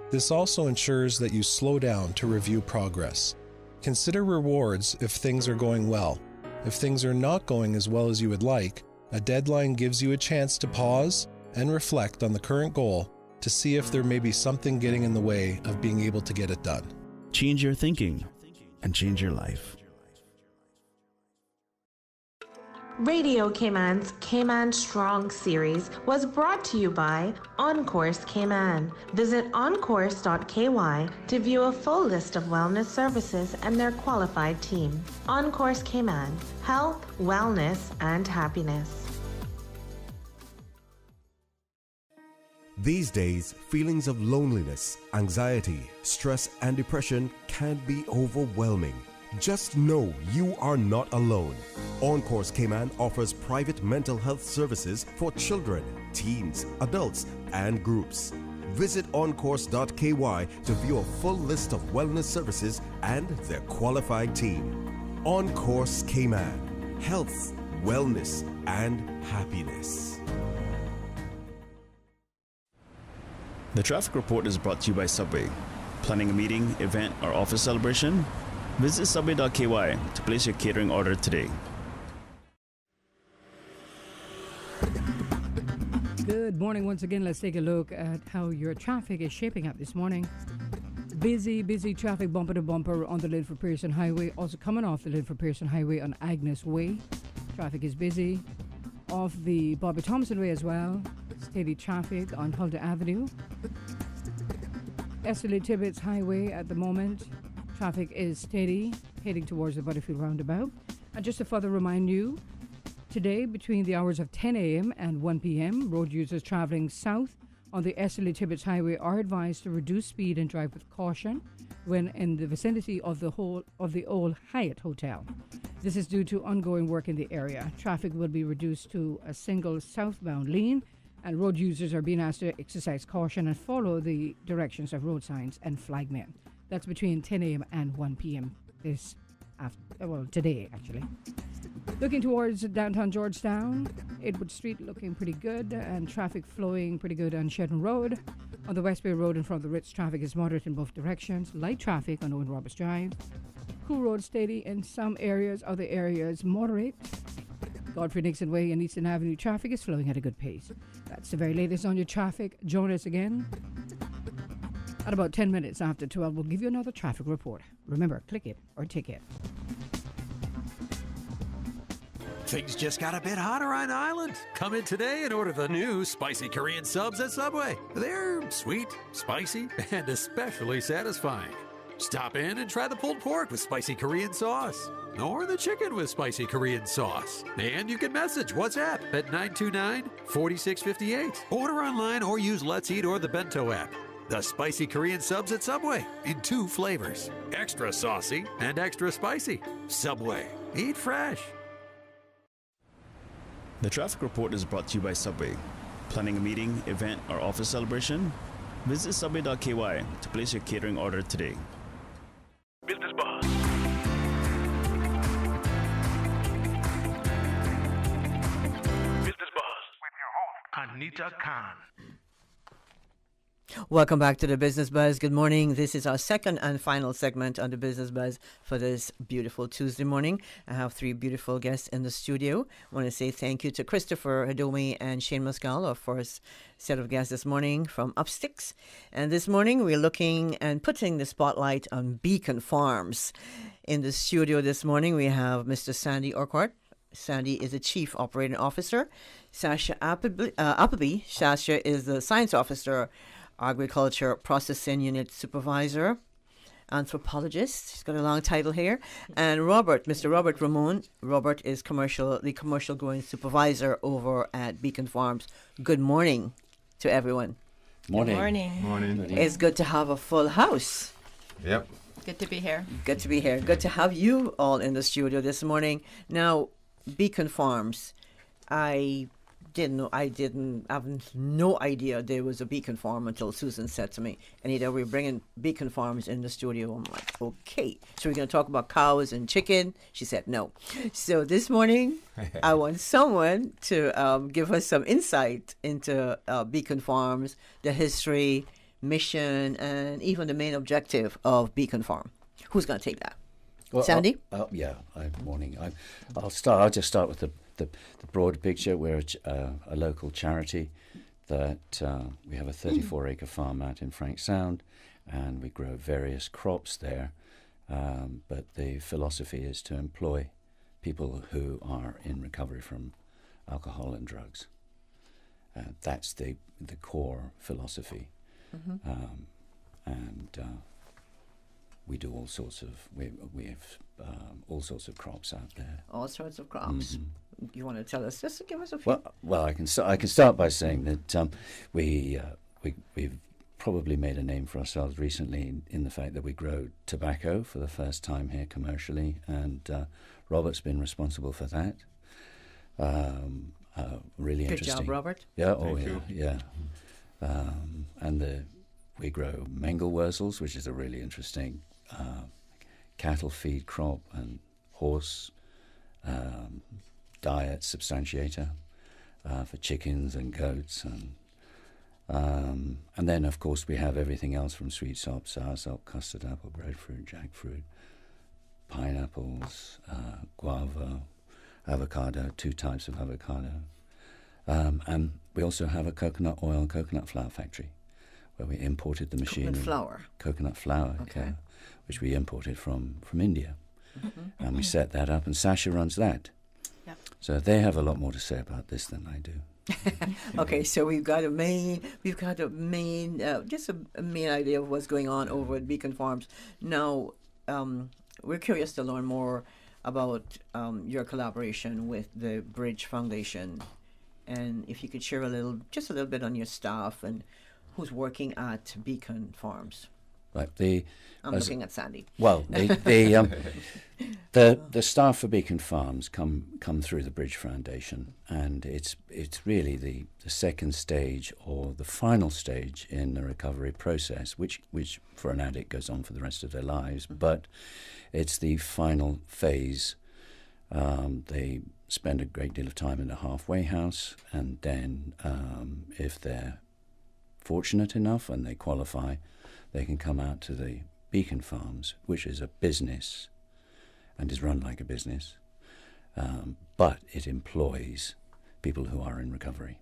This also ensures that you slow down to review progress. Consider rewards if things are going well. If things are not going as well as you would like, a deadline gives you a chance to pause and reflect on the current goal to see if there may be something getting in the way of being able to get it done. Change your thinking and change your life. Radio Cayman's Cayman Strong Series was brought to you by OnCourse Cayman. Visit oncourse.ky to view a full list of wellness services and their qualified team. OnCourse Cayman, health, wellness, and happiness. These days, feelings of loneliness, anxiety, stress, and depression can be overwhelming. Just know you are not alone. OnCourse Cayman offers private mental health services for children, teens, adults, and groups. Visit oncourse.ky to view a full list of wellness services and their qualified team. OnCourse Cayman, health, wellness, and happiness. The traffic report is brought to you by Subway. Planning a meeting, event, or office celebration? Visit subway.ky to place your catering order today. Good morning once again. Let's take a look at how your traffic is shaping up this morning. Busy traffic bumper to bumper on the Linford Pearson Highway. Also coming off the Linford Pearson Highway on Agnes Way. Traffic is busy. Off the Bobby Thompson Way as well. Steady traffic on Huldah Avenue. Esterly Tibbetts Highway at the moment. Traffic is steady, heading towards the Butterfield Roundabout. And just to further remind you, today between the hours of 10 a.m. and 1 p.m., road users traveling south on the Esterly Tibbetts Highway are advised to reduce speed and drive with caution when in the vicinity of the old Hyatt Hotel. This is due to ongoing work in the area. Traffic will be reduced to a single southbound lane, and road users are being asked to exercise caution and follow the directions of road signs and flagmen. That's between 10 a.m. and 1 p.m. Today, actually. Looking towards downtown Georgetown, Edward Street looking pretty good, and traffic flowing pretty good on Shedden Road. On the West Bay Road in front of the Ritz, traffic is moderate in both directions. Light traffic on Owen Roberts Drive. Cool Road steady in some areas, other areas moderate. Godfrey Nixon Way and Eastern Avenue traffic is flowing at a good pace. That's the very latest on your traffic. Join us again at about 10 minutes after 12. We'll give you another traffic report. Remember, click it or ticket. Things just got a bit hotter on Island. Come in today and order the new spicy Korean subs at Subway. They're sweet, spicy, and especially satisfying. Stop in and try the pulled pork with spicy Korean sauce, or the chicken with spicy Korean sauce. And you can message WhatsApp at 929-4658. Order online or use Let's Eat or the Bento app. The spicy Korean subs at Subway in 2 flavors. Extra saucy and extra spicy. Subway. Eat fresh. The traffic report is brought to you by Subway. Planning a meeting, event, or office celebration? Visit subway.ky to place your catering order today. Business Buzz. Business Buzz with your host, Anita Khan. Welcome back to the Business Buzz. Good morning. This is our second and final segment on the Business Buzz for this beautiful Tuesday morning. I have 3 beautiful guests in the studio. I want to say thank you to Christopher Hadomi and Shane Muscal, our first set of guests this morning from Upsticks. And this morning we're looking and putting the spotlight on Beacon Farms. In the studio this morning we have Mr. Sandy Urquhart. Sandy is the Chief Operating Officer. Sasha Appleby. Sasha is the Science Officer, Agriculture Processing Unit Supervisor, Anthropologist. He's got a long title here. And Robert, Mr. Robert Ramon. Robert is the Commercial Growing Supervisor over at Beacon Farms. Good morning to everyone. Morning. Good morning. It's good to have a full house. Yep. Good to be here. Good to be here. Good to have you all in the studio this morning. Now, Beacon Farms, I have no idea there was a Beacon Farm until Susan said to me, Anita, we're bringing Beacon Farms in the studio. I'm like, okay. So we're going to talk about cows and chicken. She said no. So this morning, I want someone to give us some insight into Beacon Farms, the history, mission, and even the main objective of Beacon Farm. Who's going to take that? Well, Sandy? Morning. I'll start. I'll just start with the broad picture. We're a local charity that we have a 34-acre farm out in Frank Sound, and we grow various crops there. But the philosophy is to employ people who are in recovery from alcohol and drugs. That's the core philosophy. Mm-hmm. We do all sorts of we have all sorts of crops out there. All sorts of crops. Mm-hmm. You want to tell us? Just give us a few. Well, I can start by saying that we've probably made a name for ourselves recently in the fact that we grow tobacco for the first time here commercially, and Robert's been responsible for that. Really Good interesting. Good job, Robert. Yeah. Thank you. Yeah. We grow Mangel wurzels, which is a really interesting cattle feed crop, and horse diet substantiator for chickens and goats, and then of course we have everything else from sweet sop, sour sop, custard apple, breadfruit, jackfruit, pineapples, guava, avocado, 2 types of avocado, and we also have a coconut oil and coconut flour factory, where we imported the machine. Coconut flour, okay. Which we imported from India. Mm-hmm. And we set that up, and Sasha runs that. Yep. So they have a lot more to say about this than I do. Okay, so we've got a main idea of what's going on over at Beacon Farms. Now, we're curious to learn more about your collaboration with the Bridge Foundation, and if you could share just a little bit on your staff and who's working at Beacon Farms. Right. I'm looking at Sandy. Well, the staff for Beacon Farms come through the Bridge Foundation, and it's really the second stage or the final stage in the recovery process, which for an addict goes on for the rest of their lives. Mm-hmm. But it's the final phase. They spend a great deal of time in a halfway house, and then if they're fortunate enough and they qualify, they can come out to the Beacon Farms, which is a business and is run like a business, but it employs people who are in recovery.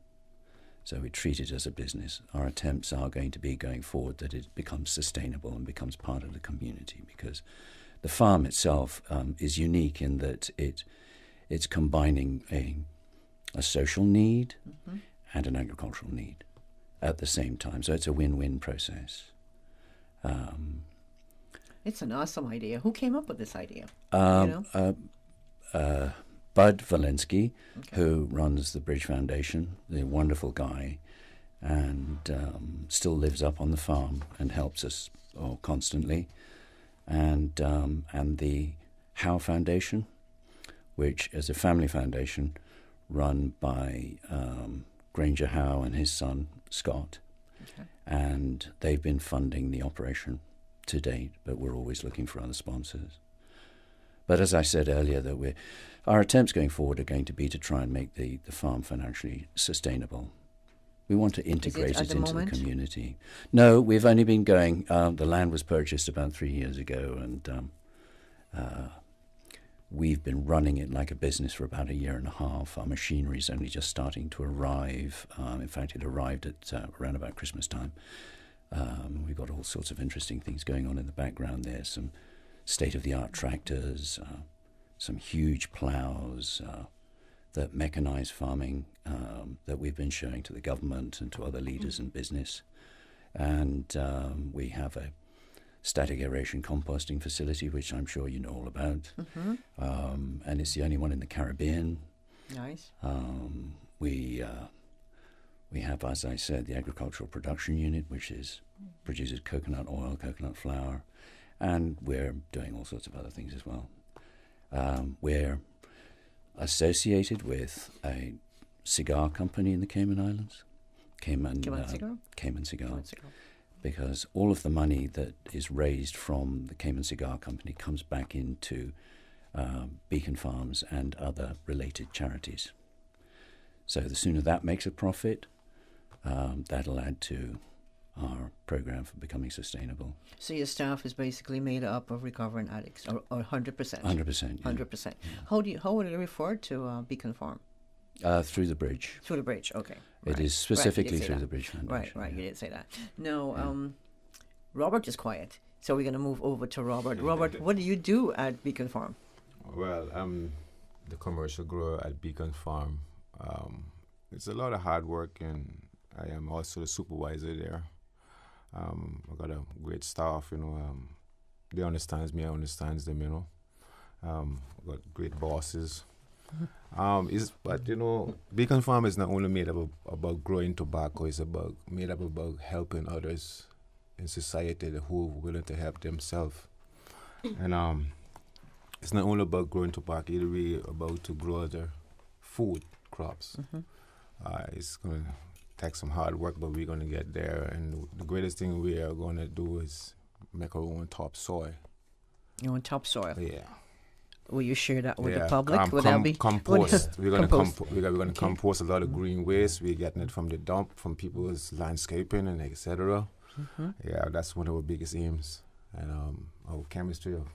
So we treat it as a business. Our attempts are going to be going forward that it becomes sustainable and becomes part of the community, because the farm itself is unique in that it's combining a social need and an agricultural need at the same time. So it's a win-win process. It's an awesome idea. Who came up with this idea? Bud Walensky, who runs the Bridge Foundation, the wonderful guy, and still lives up on the farm and helps us constantly. And the Howe Foundation, which is a family foundation run by Granger Howe and his son, Scott. And they've been funding the operation to date, but we're always looking for other sponsors. But as I said earlier, that our attempts going forward are going to be to try and make the farm financially sustainable. We want to integrate it into the community. No, we've only been going, the land was purchased about 3 years ago, and we've been running it like a business for about 1.5 years. Our machinery is only just starting to arrive. In fact, it arrived at around about Christmas time. We've got all sorts of interesting things going on in the background there, some state-of-the-art tractors, some huge plows, that mechanized farming that we've been showing to the government and to other leaders in business. And we have a static aeration composting facility, which I'm sure you know all about. And it's the only one in the Caribbean. Nice. We have, as I said, the agricultural production unit, which produces coconut oil, coconut flour, and we're doing all sorts of other things as well. We're associated with a cigar company in the Cayman Islands, Cayman Cigar, because all of the money that is raised from the Cayman Cigar Company comes back into Beacon Farms and other related charities. So the sooner that makes a profit, that'll add to our program for becoming sustainable. So your staff is basically made up of recovering addicts, or 100%? 100%. 100%. Yeah. How would it refer to Beacon Farm? Through the bridge. Through the bridge, okay. It is specifically through the Bridge Foundation. Right, you did say that. No, Robert is quiet, so we're going to move over to Robert. Robert, what do you do at Beacon Farm? Well, I'm the commercial grower at Beacon Farm. It's a lot of hard work, and I am also the supervisor there. I've got a great staff, they understand me, I understand them, I've got great bosses. But Beacon Farm is not only made up about growing tobacco, it's made up about helping others in society who are willing to help themselves. And it's not only about growing tobacco, it's really about to grow other food crops. It's going to take some hard work, but we're going to get there. And the greatest thing we are going to do is make our own topsoil. Your own topsoil? Yeah. Will you share that with the public? Would that be compost? We're going to compost a lot of green waste. We're getting it from the dump, from people's landscaping and etc. Yeah, that's one of our biggest aims. And our chemistry of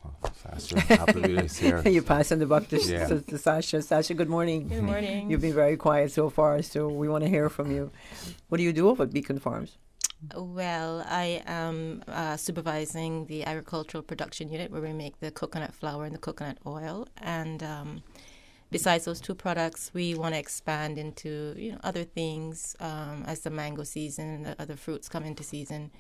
Sasha, happily is here. You're passing the buck to Sasha. Sasha, good morning. Good morning. You've been very quiet so far, so we want to hear from you. What do you do over at Beacon Farms? Well, I am supervising the agricultural production unit where we make the coconut flour and the coconut oil. And besides those two products, we want to expand into other things as the mango season and the other fruits come into season.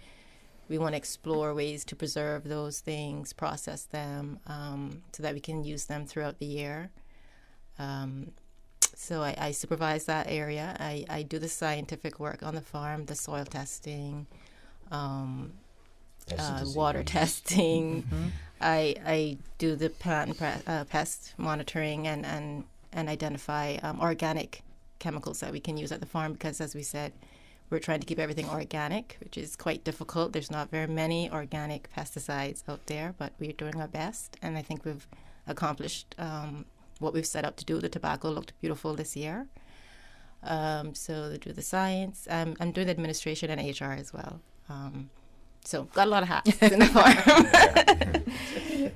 We want to explore ways to preserve those things, process them, so that we can use them throughout the year. So I supervise that area. I do the scientific work on the farm, the soil testing, water testing. I do the plant and pest monitoring and identify organic chemicals that we can use at the farm because, as we said, we're trying to keep everything organic, which is quite difficult. There's not very many organic pesticides out there, but we're doing our best, and I think we've accomplished what we've set out to do. The tobacco looked beautiful this year. So they do the science. I'm doing the administration and HR as well. So got a lot of hats in the farm.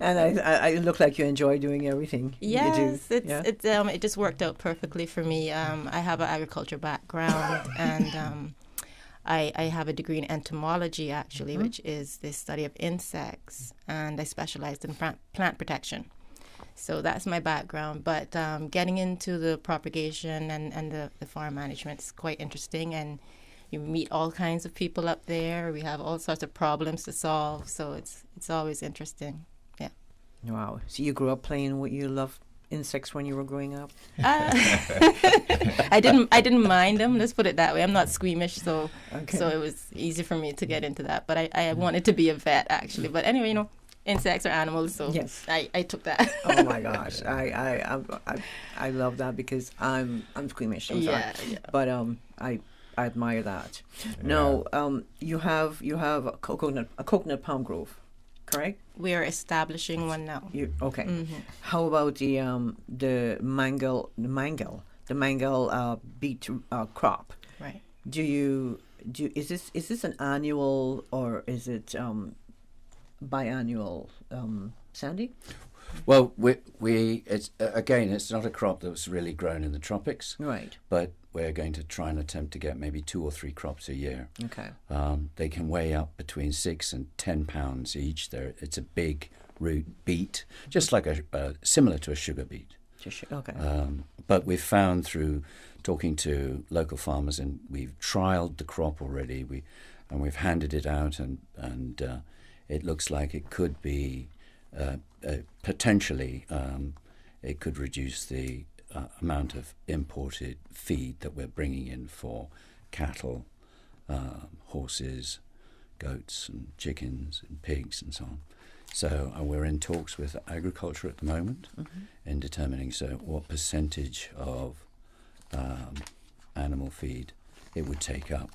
And I look like you enjoy doing everything. Yes, it just worked out perfectly for me. I have an agriculture background, and I have a degree in entomology, actually, which is the study of insects, and I specialized in plant protection. So that's my background. But getting into the propagation and the farm management is quite interesting. And you meet all kinds of people up there. We have all sorts of problems to solve. So it's always interesting. Yeah. Wow. So you grew up playing what you loved insects when you were growing up? I didn't mind them. Let's put it that way. I'm not squeamish, so it was easy for me to get into that. But I wanted to be a vet actually. But anyway, insects are animals, so yes. I took that. Oh my gosh, I love that because I'm squeamish. I'm sorry. But I admire that. Yeah. Now you have a coconut palm grove, correct? We are establishing one now. Okay. Mm-hmm. How about the mango beet crop? Right. Is this an annual or is it biannual, Sandy? Well, it's not a crop that was really grown in the tropics, right? But we're going to try and attempt to get maybe 2 or 3 crops a year. Okay. They can weigh up between 6 and 10 pounds each. It's a big root beet, just like similar to a sugar beet. Okay. But we've found through talking to local farmers, and we've trialed the crop already. We've handed it out, and it looks like it could be potentially it could reduce the amount of imported feed that we're bringing in for cattle, horses, goats and chickens and pigs and so on. So we're in talks with agriculture at the moment in determining what percentage of animal feed it would take up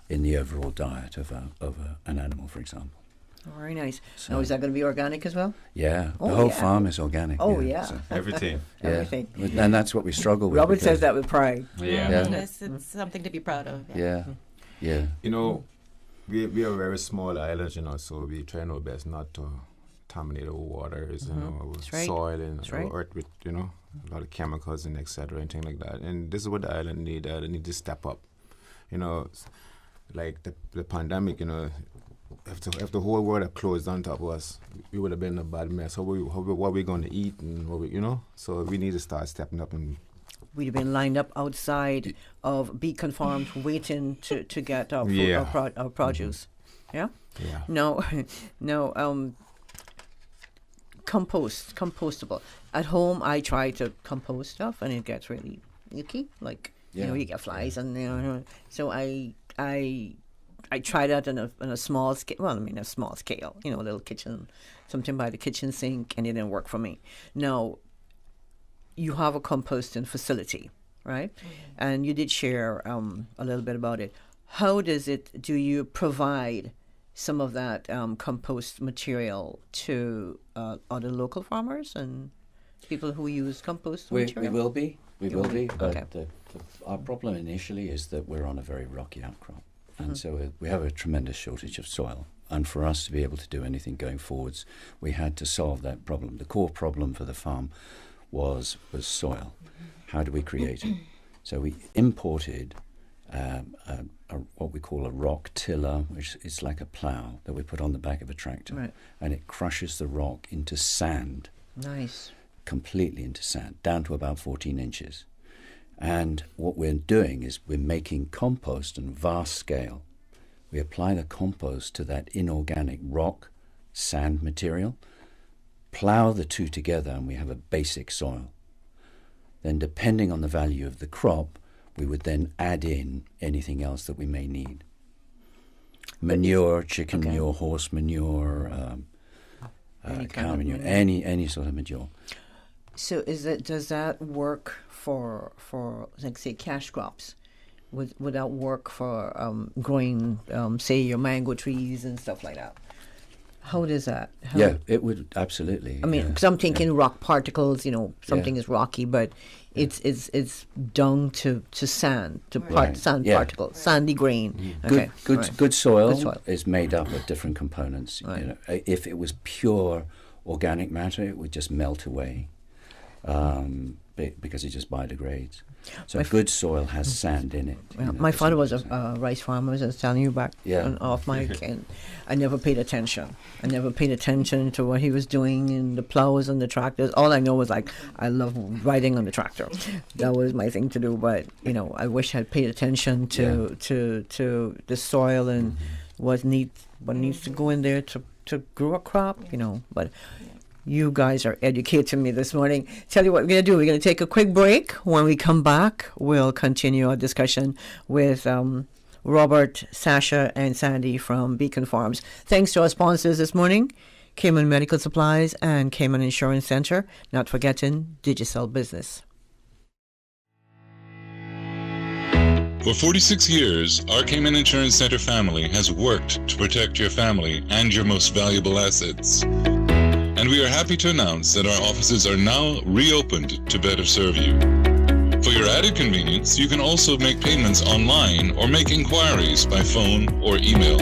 in the overall diet of an animal, for example. Very nice. So, now, is that going to be organic as well? Yeah, the whole farm is organic. Oh, yeah. So everything. Yeah. Everything. And that's what we struggle with. Robert says that with pride. Yeah. It's something to be proud of. Yeah. We are a very small island, so we try our best not to contaminate our waters, our soil and our earth with, a lot of chemicals and etc. and things like that. And this is what the island need. They need to step up. Like the pandemic, if the whole world had closed on top of us, we would have been in a bad mess. What are we going to eat and So we need to start stepping up and. We'd have been lined up outside of beacon farms waiting to get our produce. Yeah? Yeah. No, compostable. At home, I try to compost stuff, and it gets really icky. You get flies, and so I tried that on a small scale. Well, a small scale. A little kitchen, something by the kitchen sink, and it didn't work for me. Now, you have a composting facility, right? Mm-hmm. And you did share a little bit about it. How do you provide some of that compost material to other local farmers and people who use compost material? We will be. But okay. Our problem initially is that we're on a very rocky outcrop. And so we have a tremendous shortage of soil. And for us to be able to do anything going forwards, we had to solve that problem. The core problem for the farm was soil. How do we create it? So we imported what we call a rock tiller, which is like a plow that we put on the back of a tractor. Right. And it crushes the rock into sand. Nice. Completely into sand, down to about 14 inches. And what we're doing is we're making compost on vast scale. We apply the compost to that inorganic rock, sand material, plow the two together, and we have a basic soil. Then, depending on the value of the crop, we would then add in anything else that we may need. Manure, chicken manure, horse manure, cow manure, any sort of manure. So does that work for like, say, cash crops? Would that work for growing, say, your mango trees and stuff like that? How does that? It would absolutely. I mean, because I'm thinking rock particles. Something is rocky, but it's dung to sand sand particles, sandy grain. Good soil is made up of different components. Right. If it was pure organic matter, it would just melt away. because it just biodegrades. So good soil has sand in it. Well, my father was a rice farmer, as I was telling you back off mic, and I never paid attention. I never paid attention to what he was doing in the plows and the tractors. All I know was I love riding on the tractor. That was my thing to do. But I wish I'd paid attention to the soil and what needs to go in there to grow a crop. But. You guys are educating me this morning. Tell you what we're going to do. We're going to take a quick break. When we come back, we'll continue our discussion with Robert, Sasha, and Sandy from Beacon Farms. Thanks to our sponsors this morning, Cayman Medical Supplies and Cayman Insurance Center. Not forgetting Digicel Business. For 46 years, our Cayman Insurance Center family has worked to protect your family and your most valuable assets. And we are happy to announce that our offices are now reopened to better serve you. For your added convenience, you can also make payments online or make inquiries by phone or email.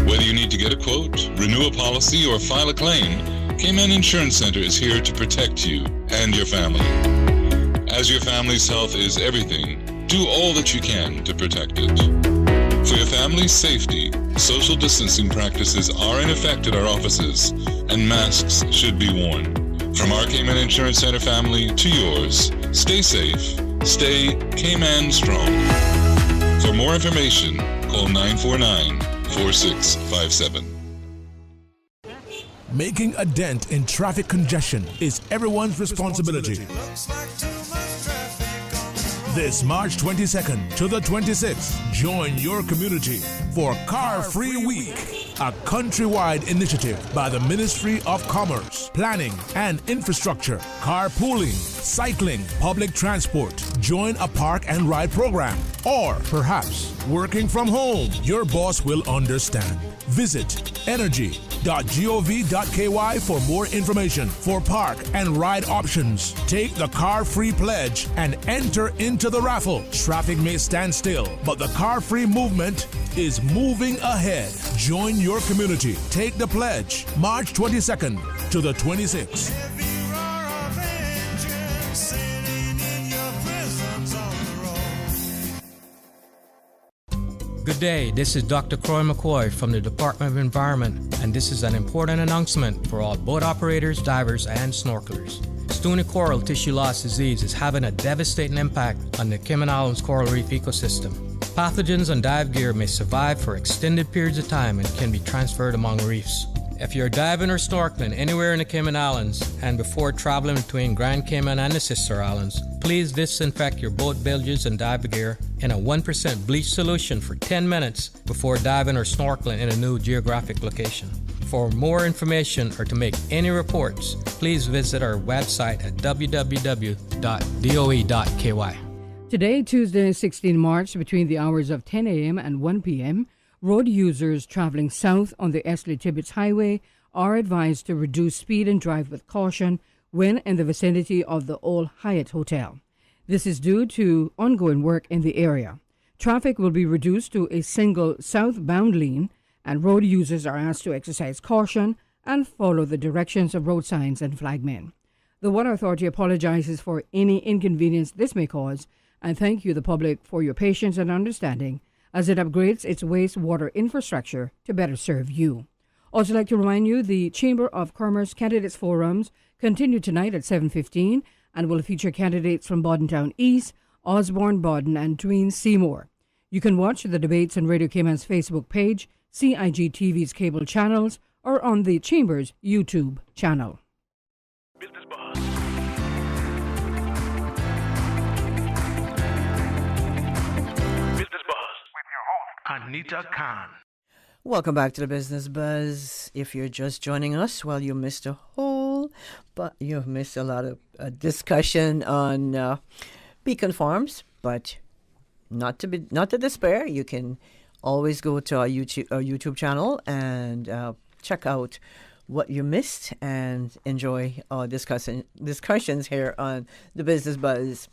Whether you need to get a quote, renew a policy, or file a claim, Cayman Insurance Center is here to protect you and your family. As your family's health is everything, do all that you can to protect it. For your family's safety, social distancing practices are in effect at our offices, and masks should be worn. From our Cayman Insurance Center family to yours, stay safe, stay Cayman strong. For more information, call 949-4657. Making a dent in traffic congestion is everyone's responsibility. This March 22nd to the 26th, join your community for Car Free Week, a countrywide initiative by the Ministry of Commerce, Planning and Infrastructure. Carpooling, cycling, public transport. Join a park and ride program. Or perhaps working from home. Your boss will understand. Visit energy.gov.ky for more information for park and ride options. Take the Car Free Pledge and enter into the raffle. Traffic may stand still, but the Car Free movement is moving ahead. Join your community. Take the pledge March 22nd to the 26th. Good day, this is Dr. Croy McCoy from the Department of Environment, and this is an important announcement for all boat operators, divers, and snorkelers. Stony coral tissue loss disease is having a devastating impact on the Cayman Islands coral reef ecosystem. Pathogens on dive gear may survive for extended periods of time and can be transferred among reefs. If you're diving or snorkeling anywhere in the Cayman Islands and before traveling between Grand Cayman and the sister islands, please disinfect your boat bilges and dive gear in a 1% bleach solution for 10 minutes before diving or snorkeling in a new geographic location. For more information or to make any reports, please visit our website at www.doe.ky. Today, Tuesday, 16 March, between the hours of 10 a.m. and 1 p.m., road users traveling south on the Esley-Tibbetts Highway are advised to reduce speed and drive with caution when in the vicinity of the Old Hyatt Hotel. This is due to ongoing work in the area. Traffic will be reduced to a single southbound lane, and road users are asked to exercise caution and follow the directions of road signs and flagmen. The Water Authority apologizes for any inconvenience this may cause and thank you, the public, for your patience and understanding as it upgrades its wastewater infrastructure to better serve you. Also like to remind you, the Chamber of Commerce Candidates Forums continue tonight at 7:15 and will feature candidates from Bordentown East, Osborne, Borden, and Tween Seymour. You can watch the debates on Radio Cayman's Facebook page, CIG TV's cable channels, or on the Chamber's YouTube channel. Anita Khan. Welcome back to the Business Buzz. If you're just joining us, well, you missed a you've missed a lot of discussion on Beacon Farms, but not to despair. You can always go to our YouTube channel and check out what you missed and enjoy our discussions here on the Business Buzz.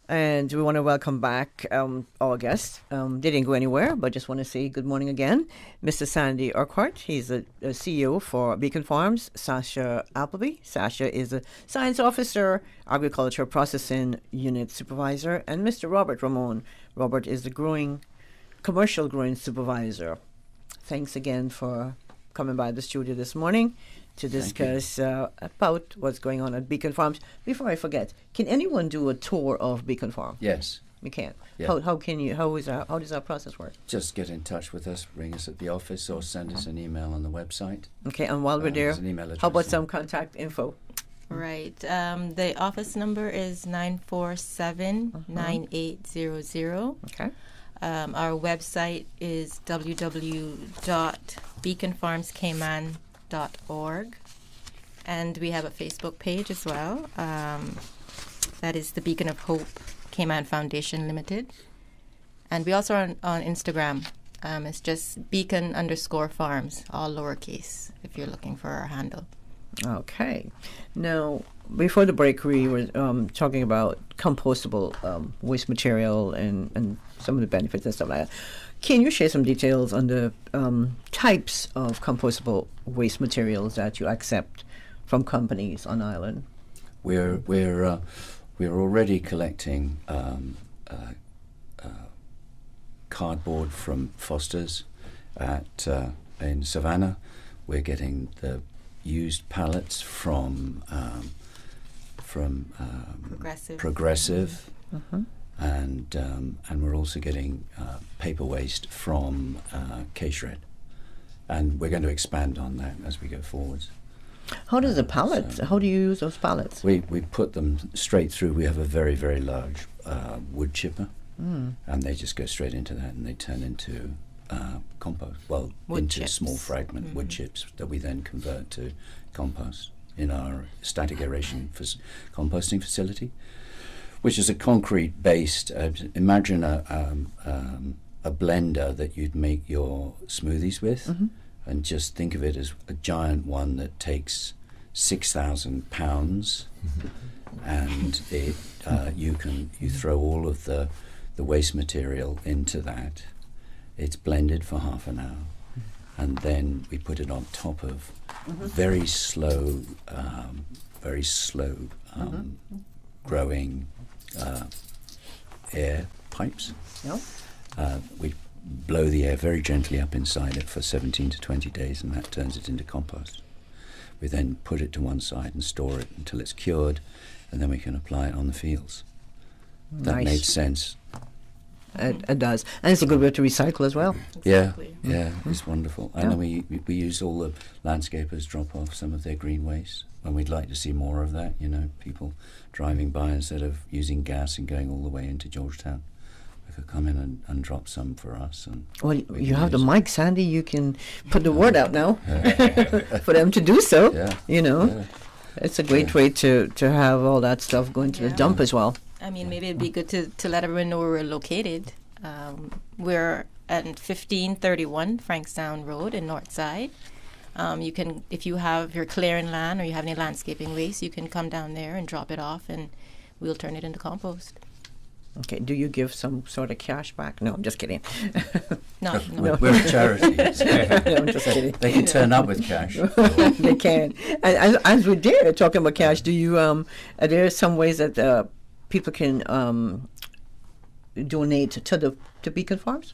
And we want to welcome back our guest. They didn't go anywhere, but just want to say good morning again. Mr. Sandy Urquhart, he's a CEO for Beacon Farms. Sasha Appleby. Sasha is a science officer, agriculture processing unit supervisor. And Mr. Robert Ramon. Robert is the commercial growing supervisor. Thanks again for coming by the studio this morning to discuss about what's going on at Beacon Farms. Before I forget, can anyone do a tour of Beacon Farm? Yes. You can. Yeah. How does that process work? Just get in touch with us, ring us at the office, or send us an email on the website. Okay, and while we're there, there's an email address. how about some contact info? Right. The office number is 947-9800. Okay. Our website is www.beaconfarmscayman.org, and we have a Facebook page as well. That is the Beacon of Hope Cayman Foundation Limited, and we also are on Instagram. It's just Beacon_Farms, all lowercase, if you're looking for our handle. Okay. Now, before the break, we were talking about compostable waste material and some of the benefits and stuff like that. Can you share some details on the types of compostable waste materials that you accept from companies on island? We're already collecting cardboard from Foster's in Savannah. We're getting the used pallets from Progressive. And we're also getting paper waste from K-Shred, and we're going to expand on that as we go forwards. How does the pallets? How do you use those pallets? We put them straight through. We have a very, very large wood chipper, and they just go straight into that, and they turn into compost. Well, wood into chips. Small fragment wood chips that we then convert to compost in our static aeration composting facility, which is a concrete-based. Imagine a blender that you'd make your smoothies with, and just think of it as a giant one that takes 6,000 pounds, and it you throw all of the waste material into that. It's blended for half an hour, and then we put it on top of very slow growing air pipes. We blow the air very gently up inside it for 17 to 20 days, and that turns it into compost. We then put it to one side and store it until it's cured, and then we can apply it on the fields. That made sense. It does, and it's a good way to recycle as well. Exactly. Yeah, it's wonderful. And then we use all the landscapers drop off some of their green waste, and we'd like to see more of that. People driving by instead of using gas and going all the way into Georgetown. They could come in and drop some for us. And well, you have the mic, Sandy. You can put the word out now for them to do so. It's a great way to have all that stuff going to the dump as well. I mean, maybe it'd be good to let everyone know where we're located. We're at 1531 Frankstown Road in Northside. You can, if you're clearing land or you have any landscaping waste, you can come down there and drop it off, and we'll turn it into compost. Okay. Do you give some sort of cash back? No, I'm just kidding. No. We're a charity. No, I'm just kidding. They can turn up with cash. They can. And as we're there talking about cash, do you? Are there some ways that people can donate to Beacon Farms?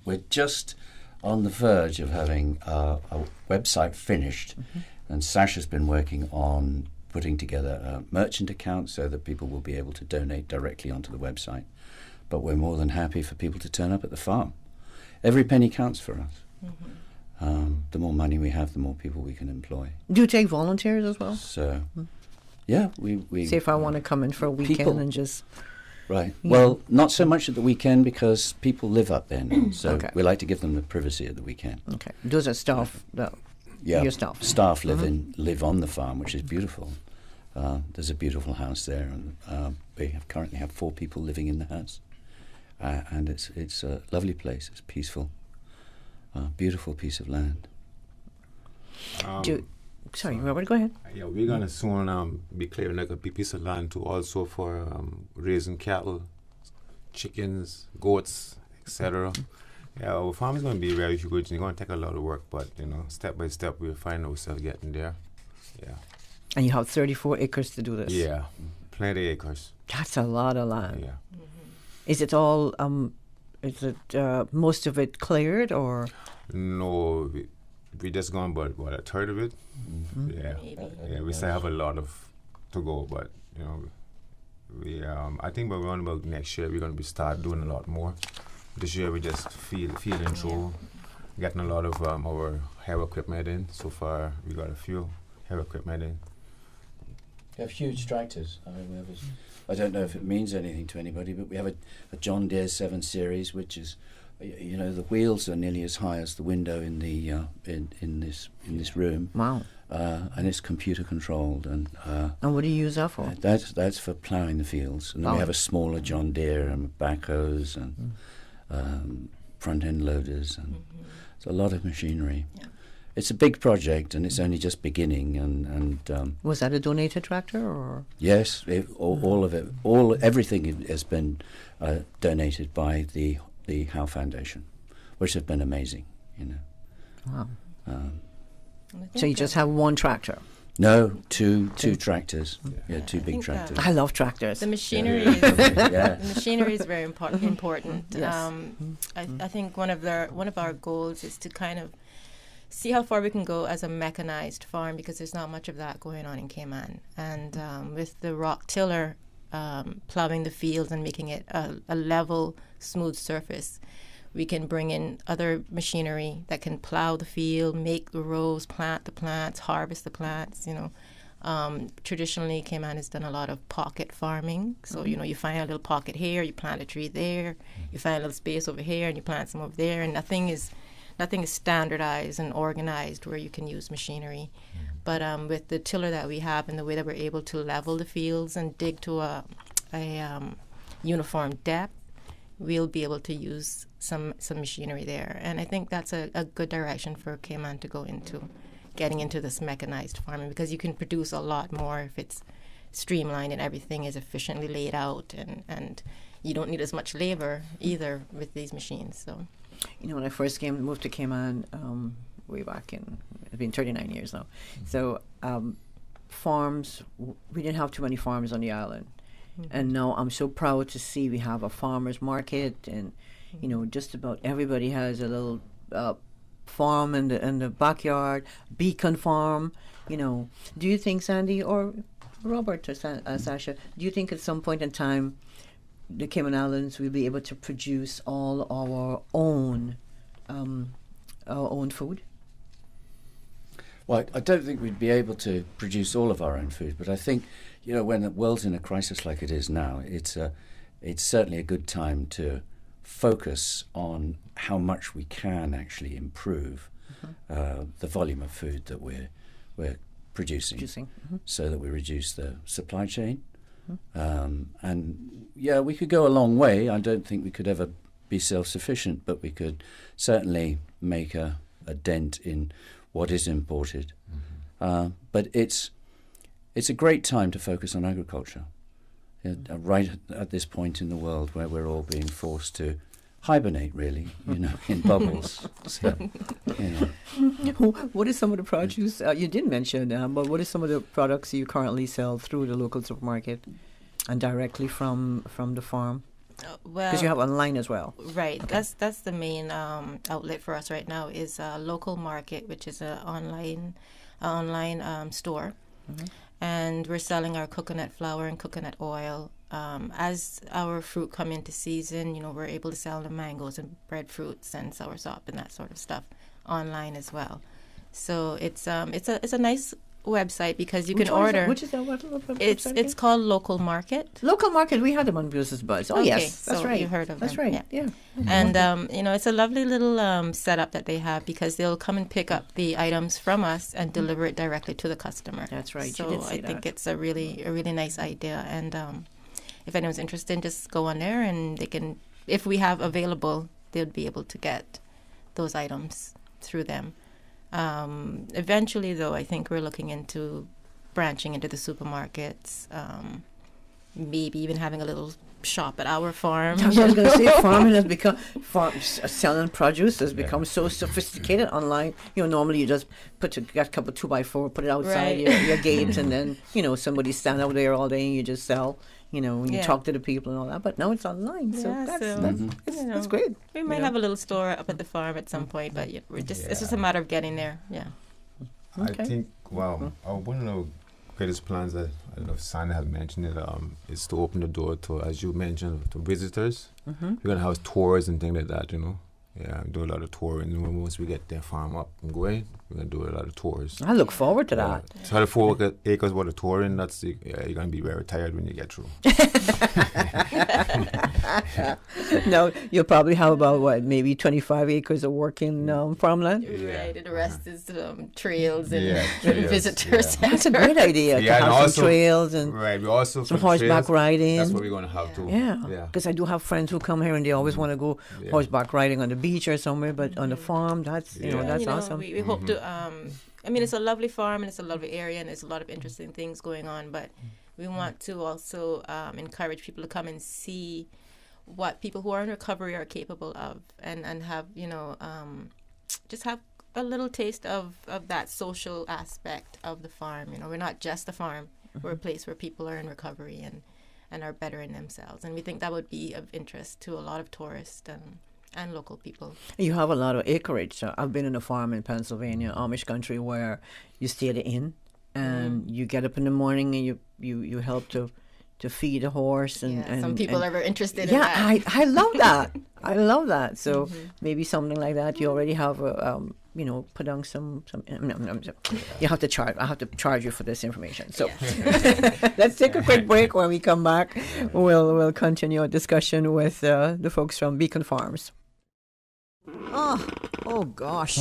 We're just on the verge of having a website finished, and Sasha's been working on putting together a merchant account so that people will be able to donate directly onto the website. But we're more than happy for people to turn up at the farm. Every penny counts for us. The more money we have, the more people we can employ. Do you take volunteers as well? So, yeah, we see if I want to come in for a weekend and just. Right. Well, not so much at the weekend because people live up there now, so we like to give them the privacy at the weekend. Okay. Those are staff, your staff. Staff live on the farm, which is beautiful. There's a beautiful house there, and we currently have 4 people living in the house, and it's a lovely place. It's peaceful, beautiful piece of land. Sorry, Robert, go ahead. Yeah, we're gonna soon be clearing like a big piece of land too, also for raising cattle, chickens, goats, etc. Yeah, our farm is gonna be very huge. It's gonna take a lot of work, but step by step, we'll find ourselves getting there. Yeah. And you have 34 acres to do this. Yeah, plenty of acres. That's a lot of land. Yeah. Is it all? Is it most of it cleared or? No, we just gone about a third of it. Yeah, we still have a lot to go, but we I think by around about next year we're gonna be start doing a lot more. This year we just feeling through, getting a lot of our hair equipment in. So far we got a few hair equipment in. We have huge tractors. I don't know if it means anything to anybody, but we have a John Deere 7 Series, which is, the wheels are nearly as high as the window in the in this room. Wow! And it's computer controlled. And what do you use that for? That's for ploughing the fields. And then we have a smaller John Deere and backhoes and front end loaders, and it's a lot of machinery. Yeah. It's a big project, and it's only just beginning. And was that a donated tractor, or? Yes, all of it, everything has been donated by the Howe Foundation, which have been amazing. Wow. So you just have one tractor? No, two tractors. Yeah, two big tractors. I love tractors. The machinery the machinery is very important. Yes. I think one of our goals is to kind of see how far we can go as a mechanized farm, because there's not much of that going on in Cayman. And with the rock tiller plowing the fields and making it a level, smooth surface, we can bring in other machinery that can plow the field, make the rows, plant the plants, harvest the plants. Traditionally, Cayman has done a lot of pocket farming. So, you find a little pocket here, you plant a tree there. You find a little space over here, and you plant some over there. And nothing is standardized and organized where you can use machinery. But with the tiller that we have and the way that we're able to level the fields and dig to a uniform depth, we'll be able to use some machinery there. And I think that's a good direction for Cayman to go into, getting into this mechanized farming, because you can produce a lot more if it's streamlined and everything is efficiently laid out, and you don't need as much labor either with these machines. So, when I first moved to Cayman, way back it's been 39 years now. So farms, we didn't have too many farms on the island. And now I'm so proud to see we have a farmer's market, and just about everybody has a little farm in the backyard, beacon farm. Do you think, Sandy or Robert or Sasha, do you think at some point in time the Cayman Islands will be able to produce all our own food? Well, I don't think we'd be able to produce all of our own food, but I think, when the world's in a crisis like it is now, it's certainly a good time to focus on how much we can actually improve the volume of food that we're producing. So that we reduce the supply chain. And we could go a long way. I don't think we could ever be self-sufficient, but we could certainly make a dent in what is imported. But it's a great time to focus on agriculture, right at this point in the world where we're all being forced to hibernate, really, in bubbles. So, What is some of the produce you didn't mention? But what is some of the products you currently sell through the local supermarket and directly from the farm? Because you have online as well. Right. Okay. That's the main outlet for us right now is Local Market, which is an online store. And we're selling our coconut flour and coconut oil. As our fruit come into season, we're able to sell the mangoes and breadfruits and soursop and that sort of stuff online as well. So it's a nice website because you can order. Which is that? What it's called Local Market. Local Market. We had them on Business Buzz. Oh okay, yes, that's right. You heard of them. That's right. Yeah. And it's a lovely little setup that they have because they'll come and pick up the items from us and deliver it directly to the customer. That's right. So I think it's a really nice idea. And if anyone's interested, just go on there and they can. If we have available, they'll be able to get those items through them. Eventually, though, I think we're looking into branching into the supermarkets, maybe even having a little shop at our farm. I was going to say farming has become, selling produce has become so sophisticated online. Normally you just get a couple 2x4, put it outside your gate, and then, somebody stand out there all day and you just sell. When you talk to the people and all that, but now it's online, so that's great. We might have a little store up at the farm at some point, but it's just a matter of getting there. Yeah. Okay. I think, one of the greatest plans that, I don't know if Sandy had mentioned it, is to open the door to, as you mentioned, to visitors. We're going to have tours and things like that, Yeah, do a lot of touring. Once we get their farm up and going, we're going to do a lot of tours. I look forward to that. So the 4 acres worth of touring, you're going to be very tired when you get through. No, you'll probably have about, maybe 25 acres of working farmland? Right, and the rest is trails and trails, visitors. Yeah. That's a great idea to have some trails and we also some horseback riding. That's what we're going to have too. Yeah, because I do have friends who come here and they always want to go horseback riding on the beach or somewhere, but on the farm, that's that's awesome. We hope to. It's a lovely farm and it's a lovely area and there's a lot of interesting things going on, but we want to also encourage people to come and see what people who are in recovery are capable of, and have just have a little taste of that social aspect of the farm. We're not just a farm; we're a place where people are in recovery and are bettering themselves, and we think that would be of interest to a lot of tourists and local people. You have a lot of acreage. So I've been in a farm in Pennsylvania, Amish country, where you stay at the inn and you get up in the morning and you help to feed a horse. And some people are very interested in that. Yeah, I love that. I love that. So maybe something like that. You already have put on some. You have to charge. I have to charge you for this information. So let's take a quick break. When we come back, we'll continue our discussion with the folks from Beacon Farms. Oh gosh.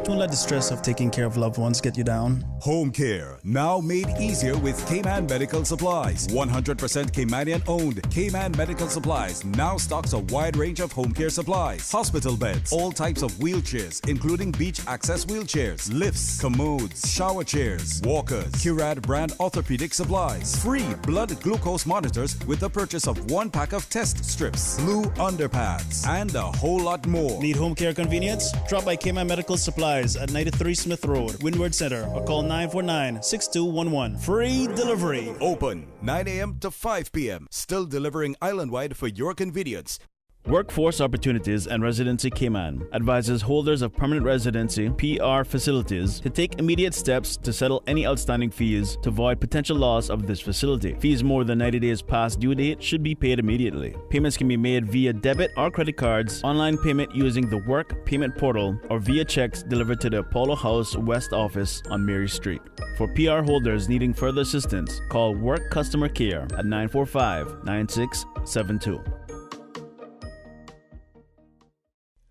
Don't let the stress of taking care of loved ones get you down. Home care, now made easier with Cayman Medical Supplies. 100% Caymanian owned. Cayman Medical Supplies now stocks a wide range of home care supplies. Hospital beds, all types of wheelchairs, including beach access wheelchairs, lifts, commodes, shower chairs, walkers, Curad brand orthopedic supplies. Free blood glucose monitors with the purchase of 1 pack of test strips, blue underpads, and a whole lot more. Need home care convenience? Drop by Cayman Medical Supplies at 93 Smith Road, Windward Center, or call 949-6211. Free delivery. Open 9 a.m. to 5 p.m. Still delivering island-wide for your convenience. Workforce Opportunities and Residency Cayman advises holders of permanent residency PR facilities to take immediate steps to settle any outstanding fees to avoid potential loss of this facility. Fees more than 90 days past due date should be paid immediately. Payments can be made via debit or credit cards, online payment using the Work Payment Portal, or via checks delivered to the Apollo House West Office on Mary Street. For PR holders needing further assistance, call Work Customer Care at 945-9672.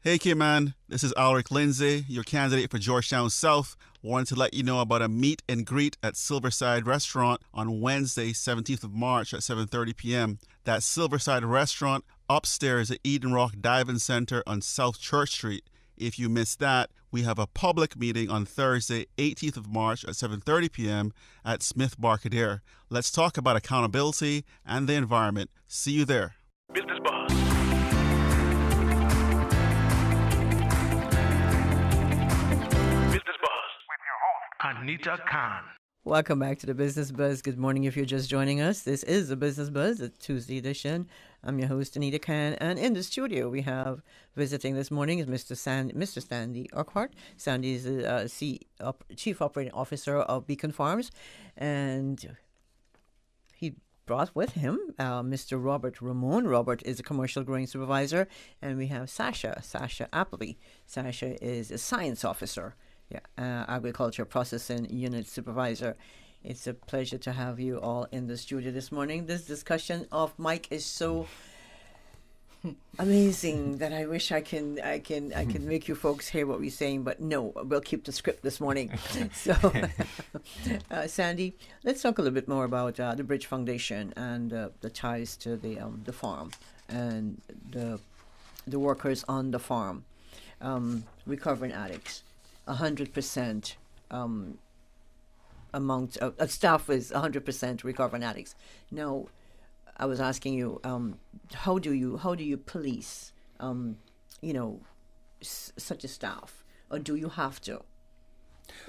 Hey Cayman, this is Alric Lindsay, your candidate for Georgetown South. Wanted to let you know about a meet and greet at Silverside Restaurant on Wednesday, 17th of March at 7:30 p.m. That's Silverside Restaurant upstairs at Eden Rock Diving Center on South Church Street. If you missed that, we have a public meeting on Thursday, 18th of March at 7:30 p.m. at Smith Barcadere. Let's talk about accountability and the environment. See you there. Business Buzz. Anita Khan. Welcome back to the Business Buzz. Good morning if you're just joining us. This is the Business Buzz, the Tuesday edition. I'm your host, Anita Khan, and in the studio we have visiting this morning is Mr. Sandy Urquhart. Sandy is the Chief Operating Officer of Beacon Farms, and he brought with him Mr. Robert Ramon. Robert is a commercial growing supervisor, and we have Sasha Appleby. Sasha is a science officer. Agriculture Processing Unit Supervisor. It's a pleasure to have you all in the studio this morning. This discussion of Mike is so amazing that I wish I can make you folks hear what we're saying, but no, we'll keep the script this morning. So, Sandy, let's talk a little bit more about the Bridge Foundation and the ties to the farm and the workers on the farm, recovering addicts. 100% amount of staff is 100% recovering addicts. Now, I was asking you, how do you police, such a staff, or do you have to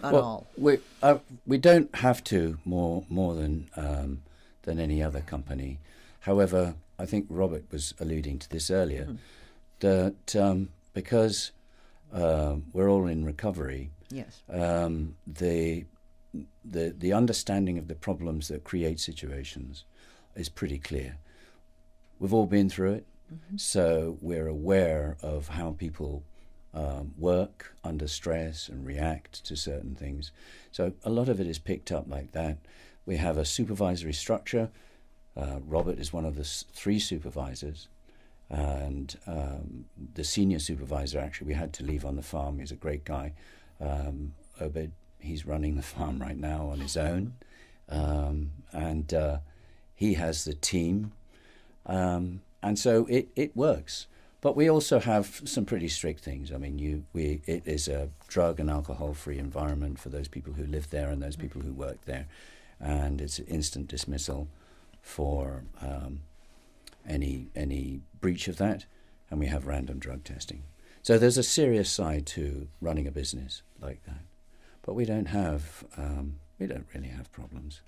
at all? We don't have to more than any other company. However, I think Robert was alluding to this earlier, that because we're all in recovery, yes, the understanding of the problems that create situations is pretty clear. We've all been through it, so we're aware of how people work under stress and react to certain things. So a lot of it is picked up like that. We have a supervisory structure. Robert is one of the 3 supervisors, and the senior supervisor, actually, we had to leave on the farm. He's a great guy. Obed, he's running the farm right now on his own, and he has the team, and so it works. But we also have some pretty strict things. I mean, it is a drug and alcohol-free environment for those people who live there and those people who work there, and it's instant dismissal for any breach of that, and we have random drug testing. So there's a serious side to running a business like that, but we don't really have problems.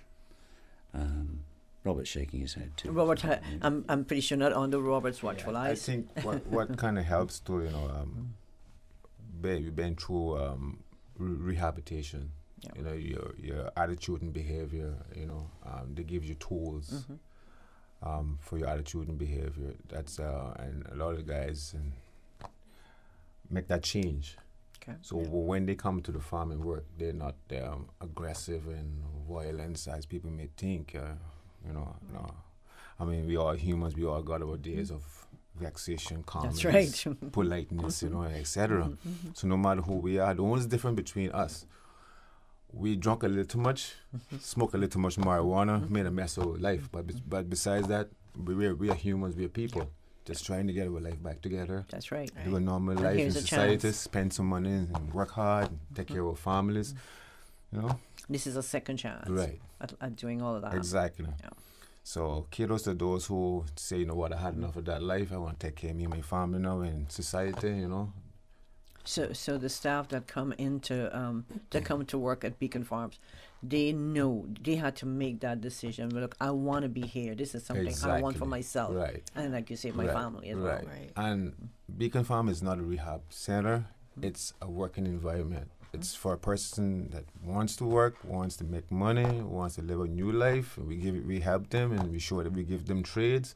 Robert's shaking his head too. Robert, I'm pretty sure not under Robert's watchful eyes. I think what kind of helps too, we've been through rehabilitation. Yeah. Your attitude and behavior. They give you tools for your attitude and behavior. That's and a lot of the guys make that change. Okay. So when they come to the farm and work, they're not aggressive and violent as people may think. No. I mean, we are humans. We all got our days of vexation, calmness, that's right. politeness, etc. So no matter who we are, the only difference between us, we drunk a little too much, smoke a little too much marijuana, made a mess of our life. But besides that, we are humans. We are people. Just trying to get our life back together. That's right. Do a normal life in society, spend some money and work hard, and take care of our families. This is a second chance. Right. At doing all of that. Exactly. Yeah. So kudos to those who say, you know what, I had enough of that life. I want to take care of me and my family now in society, So the staff that come to work at Beacon Farms, they know they had to make that decision. Look, I want to be here. This is something I want for myself, right? And like you say, my family as well. Right. And Beacon Farm is not a rehab center; it's a working environment. It's for a person that wants to work, wants to make money, wants to live a new life. We help them, and we show that we give them trades.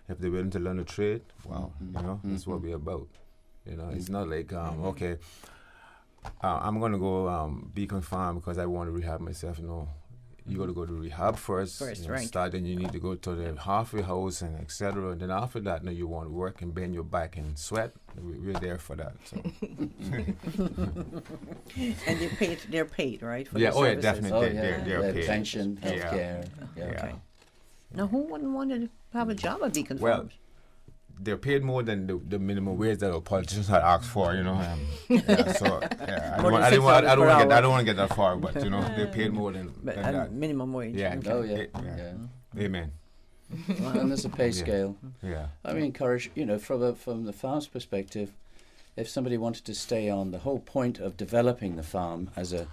If they're willing to learn a trade, wow, that's what we're about. It's not like okay, I'm gonna go Beacon Farm because I want to rehab myself. You got to go to rehab first, right? Start, then you need to go to the halfway house and etc. And then after that, you want to work and bend your back and sweat. We're there for that. So. And they're paid, right? For Definitely. They're paid. Pension, healthcare. Yeah. Okay. Now, who wouldn't want to have a job at Beacon Farms? They're paid more than the minimum wage that our politicians had asked for, I don't want to get that far, but they're paid more than that. Minimum wage. Yeah. Okay. Amen. And there's a pay scale. Yeah. I mean, encourage, from the farm's perspective, if somebody wanted to stay on, the whole point of developing the farm as a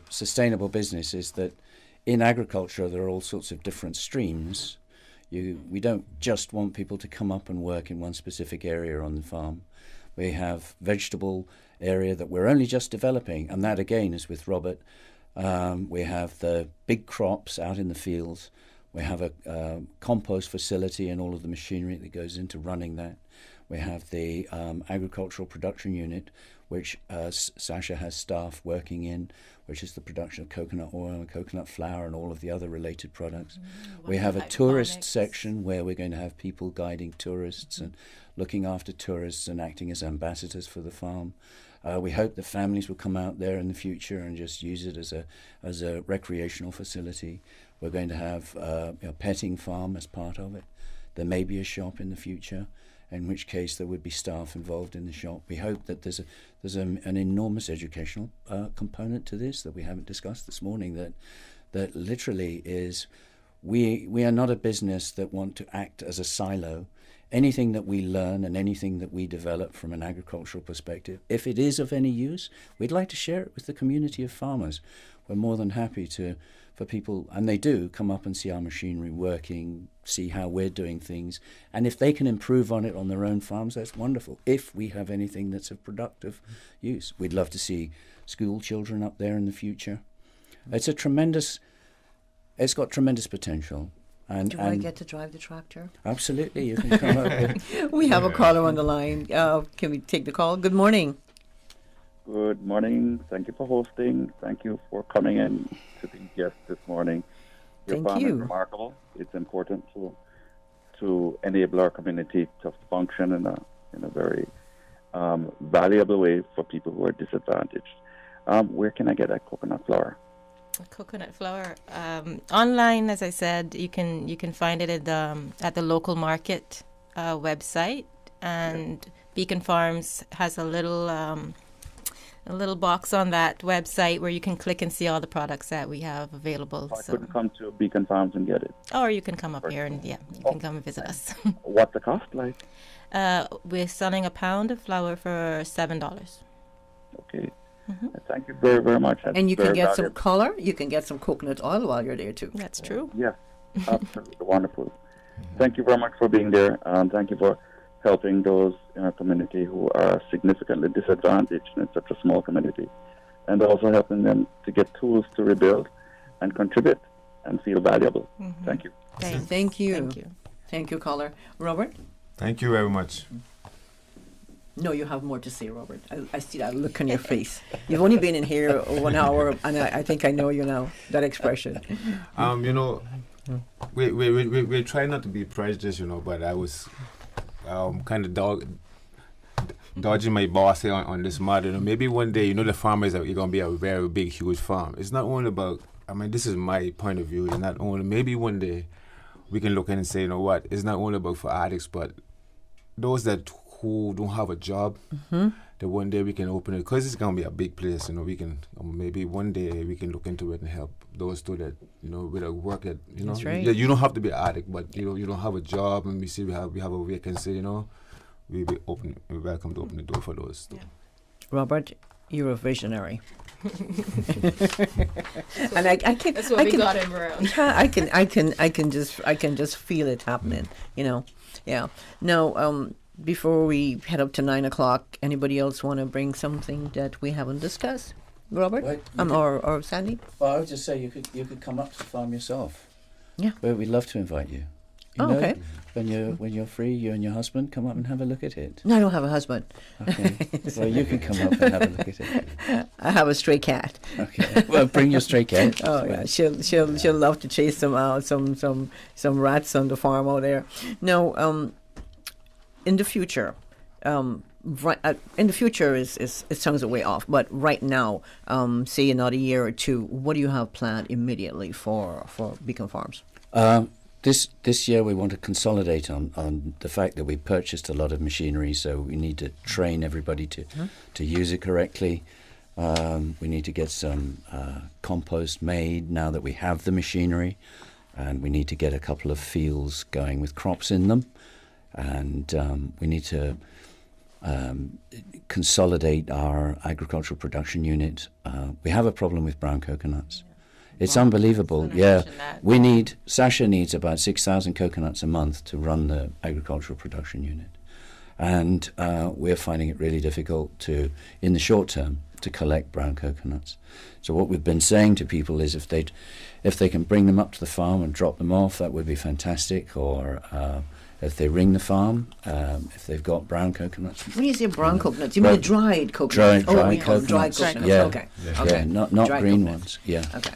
sustainable business is that in agriculture there are all sorts of different streams. We don't just want people to come up and work in one specific area on the farm. We have vegetable area that we're only just developing, and that again is with Robert. We have the big crops out in the fields. We have a compost facility and all of the machinery that goes into running that. We have the agricultural production unit, which Sasha has staff working in, which is the production of coconut oil and coconut flour and all of the other related products. We have a tourist section where we're going to have people guiding tourists and looking after tourists and acting as ambassadors for the farm. We hope the families will come out there in the future and just use it as a recreational facility. We're going to have a petting farm as part of it. There may be a shop in the future. in which case there would be staff involved in the shop. We hope that there's an enormous educational component to this that we haven't discussed this morning, that literally is we are not a business that want to act as a silo. Anything that we learn and anything that we develop from an agricultural perspective, if it is of any use, we'd like to share it with the community of farmers. We're more than happy for people, and they do, come up and see our machinery working, see how we're doing things, and if they can improve on it on their own farms, that's wonderful. If we have anything that's of productive use, we'd love to see school children up there in the future. It's got tremendous potential. And, do I get to drive the tractor? Absolutely, you can come up. We have a caller on the line. Can we take the call? Good morning. Good morning. Thank you for hosting. Thank you for coming in to be guest this morning. Your farm is remarkable. It's important to enable our community to function in a very valuable way for people who are disadvantaged. Where can I get that coconut flour? Coconut flour online, as I said, you can find it at the local market website, and Beacon Farms has a little box on that website where you can click and see all the products that we have available. I couldn't come to Beacon Farms and get it. Or you can come up here and you can come and visit us. What's the cost like? We're selling a pound of flour for $7. Okay. Mm-hmm. Thank you very, very much. That's and you can get some color. You can get some coconut oil while you're there too. That's true. Yes, absolutely wonderful. Thank you very much for being there. Thank you for helping those in our community who are significantly disadvantaged in such a small community, and also helping them to get tools to rebuild and contribute and feel valuable. Mm-hmm. Thank you. Thank you. Thank you, caller. Robert? Thank you very much. No, you have more to say, Robert. I see that look on your face. You've only been in here 1 hour, and I think I know you now, that expression. We try not to be prejudiced, but I was kind of dodging my boss here on this matter. Maybe one day, the farmers are going to be a very big, huge farm. It's not only about, this is my point of view. It's not only, maybe one day we can look in and say, you know what, it's not only about for addicts, but those who don't have a job, that one day we can open it, because it's going to be a big place. We can maybe one day we can look into it and help those two that with a work that That's right. You don't have to be an addict, but you don't have a job, and we see we have a vacancy. We welcome to open the door for those. Yeah. Robert, you're a visionary. And I can. That's what we got him around. Yeah, I can just feel it happening. Yeah. No. Before we head up to 9:00, anybody else want to bring something that we haven't discussed? Robert? Or Sandy? Well, I would just say you could come up to the farm yourself. Yeah. But we'd love to invite you. Okay. When you're free, you and your husband come up and have a look at it. No, I don't have a husband. Okay. Well, you can come up and have a look at it. I have a stray cat. Okay. Well, bring your stray cat. Oh yeah, she'll love to chase some rats on the farm out there. No, in the future, it sounds a way off, but right now, say another year or two, what do you have planned immediately for Beacon Farms? This year we want to consolidate on the fact that we purchased a lot of machinery, so we need to train everybody to use it correctly. We need to get some compost made now that we have the machinery, and we need to get a couple of fields going with crops in them. And we need to consolidate our agricultural production unit. We have a problem with brown coconuts. It's unbelievable. Yeah, Sasha needs about 6,000 coconuts a month to run the agricultural production unit. And we're finding it really difficult in the short term, to collect brown coconuts. So what we've been saying to people is if they can bring them up to the farm and drop them off, that would be fantastic. Or if they ring the farm, if they've got brown coconuts. When you say brown coconuts, you mean dried coconuts? Dried coconuts. Dried coconuts. Yeah. Okay. Yeah, not green coconuts. ones. Yeah. Okay.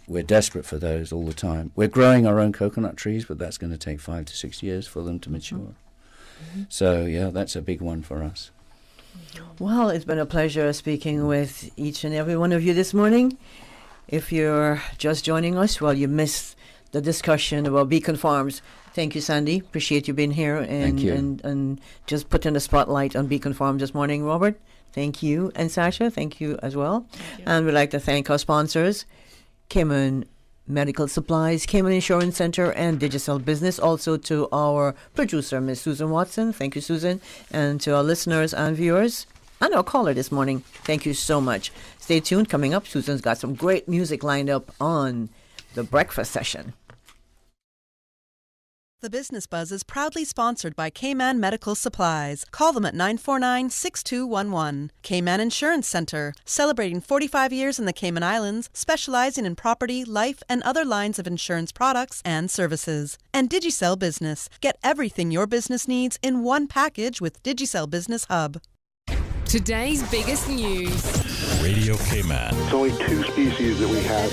We're desperate for those all the time. We're growing our own coconut trees, but that's going to take 5 to 6 years for them to mature. Mm-hmm. So, yeah, that's a big one for us. Well, it's been a pleasure speaking with each and every one of you this morning. If you're just joining us, well, you missed the discussion about Beacon Farms. Thank you, Sandy. Appreciate you being here and just putting the spotlight on Beacon Farms this morning. Robert, thank you. And Sasha, thank you as well. And we'd like to thank our sponsors, Cayman Medical Supplies, Cayman Insurance Center, and Digicel Business. Also to our producer, Ms. Susan Watson. Thank you, Susan. And to our listeners and viewers and our caller this morning, thank you so much. Stay tuned. Coming up, Susan's got some great music lined up on the breakfast session. The Business Buzz is proudly sponsored by Cayman Medical Supplies. Call them at 949-6211. Cayman Insurance Center, celebrating 45 years in the Cayman Islands, specializing in property, life, and other lines of insurance products and services. And Digicel Business. Get everything your business needs in one package with Digicel Business Hub. Today's biggest news. Radio Cayman. It's only 2 species that we have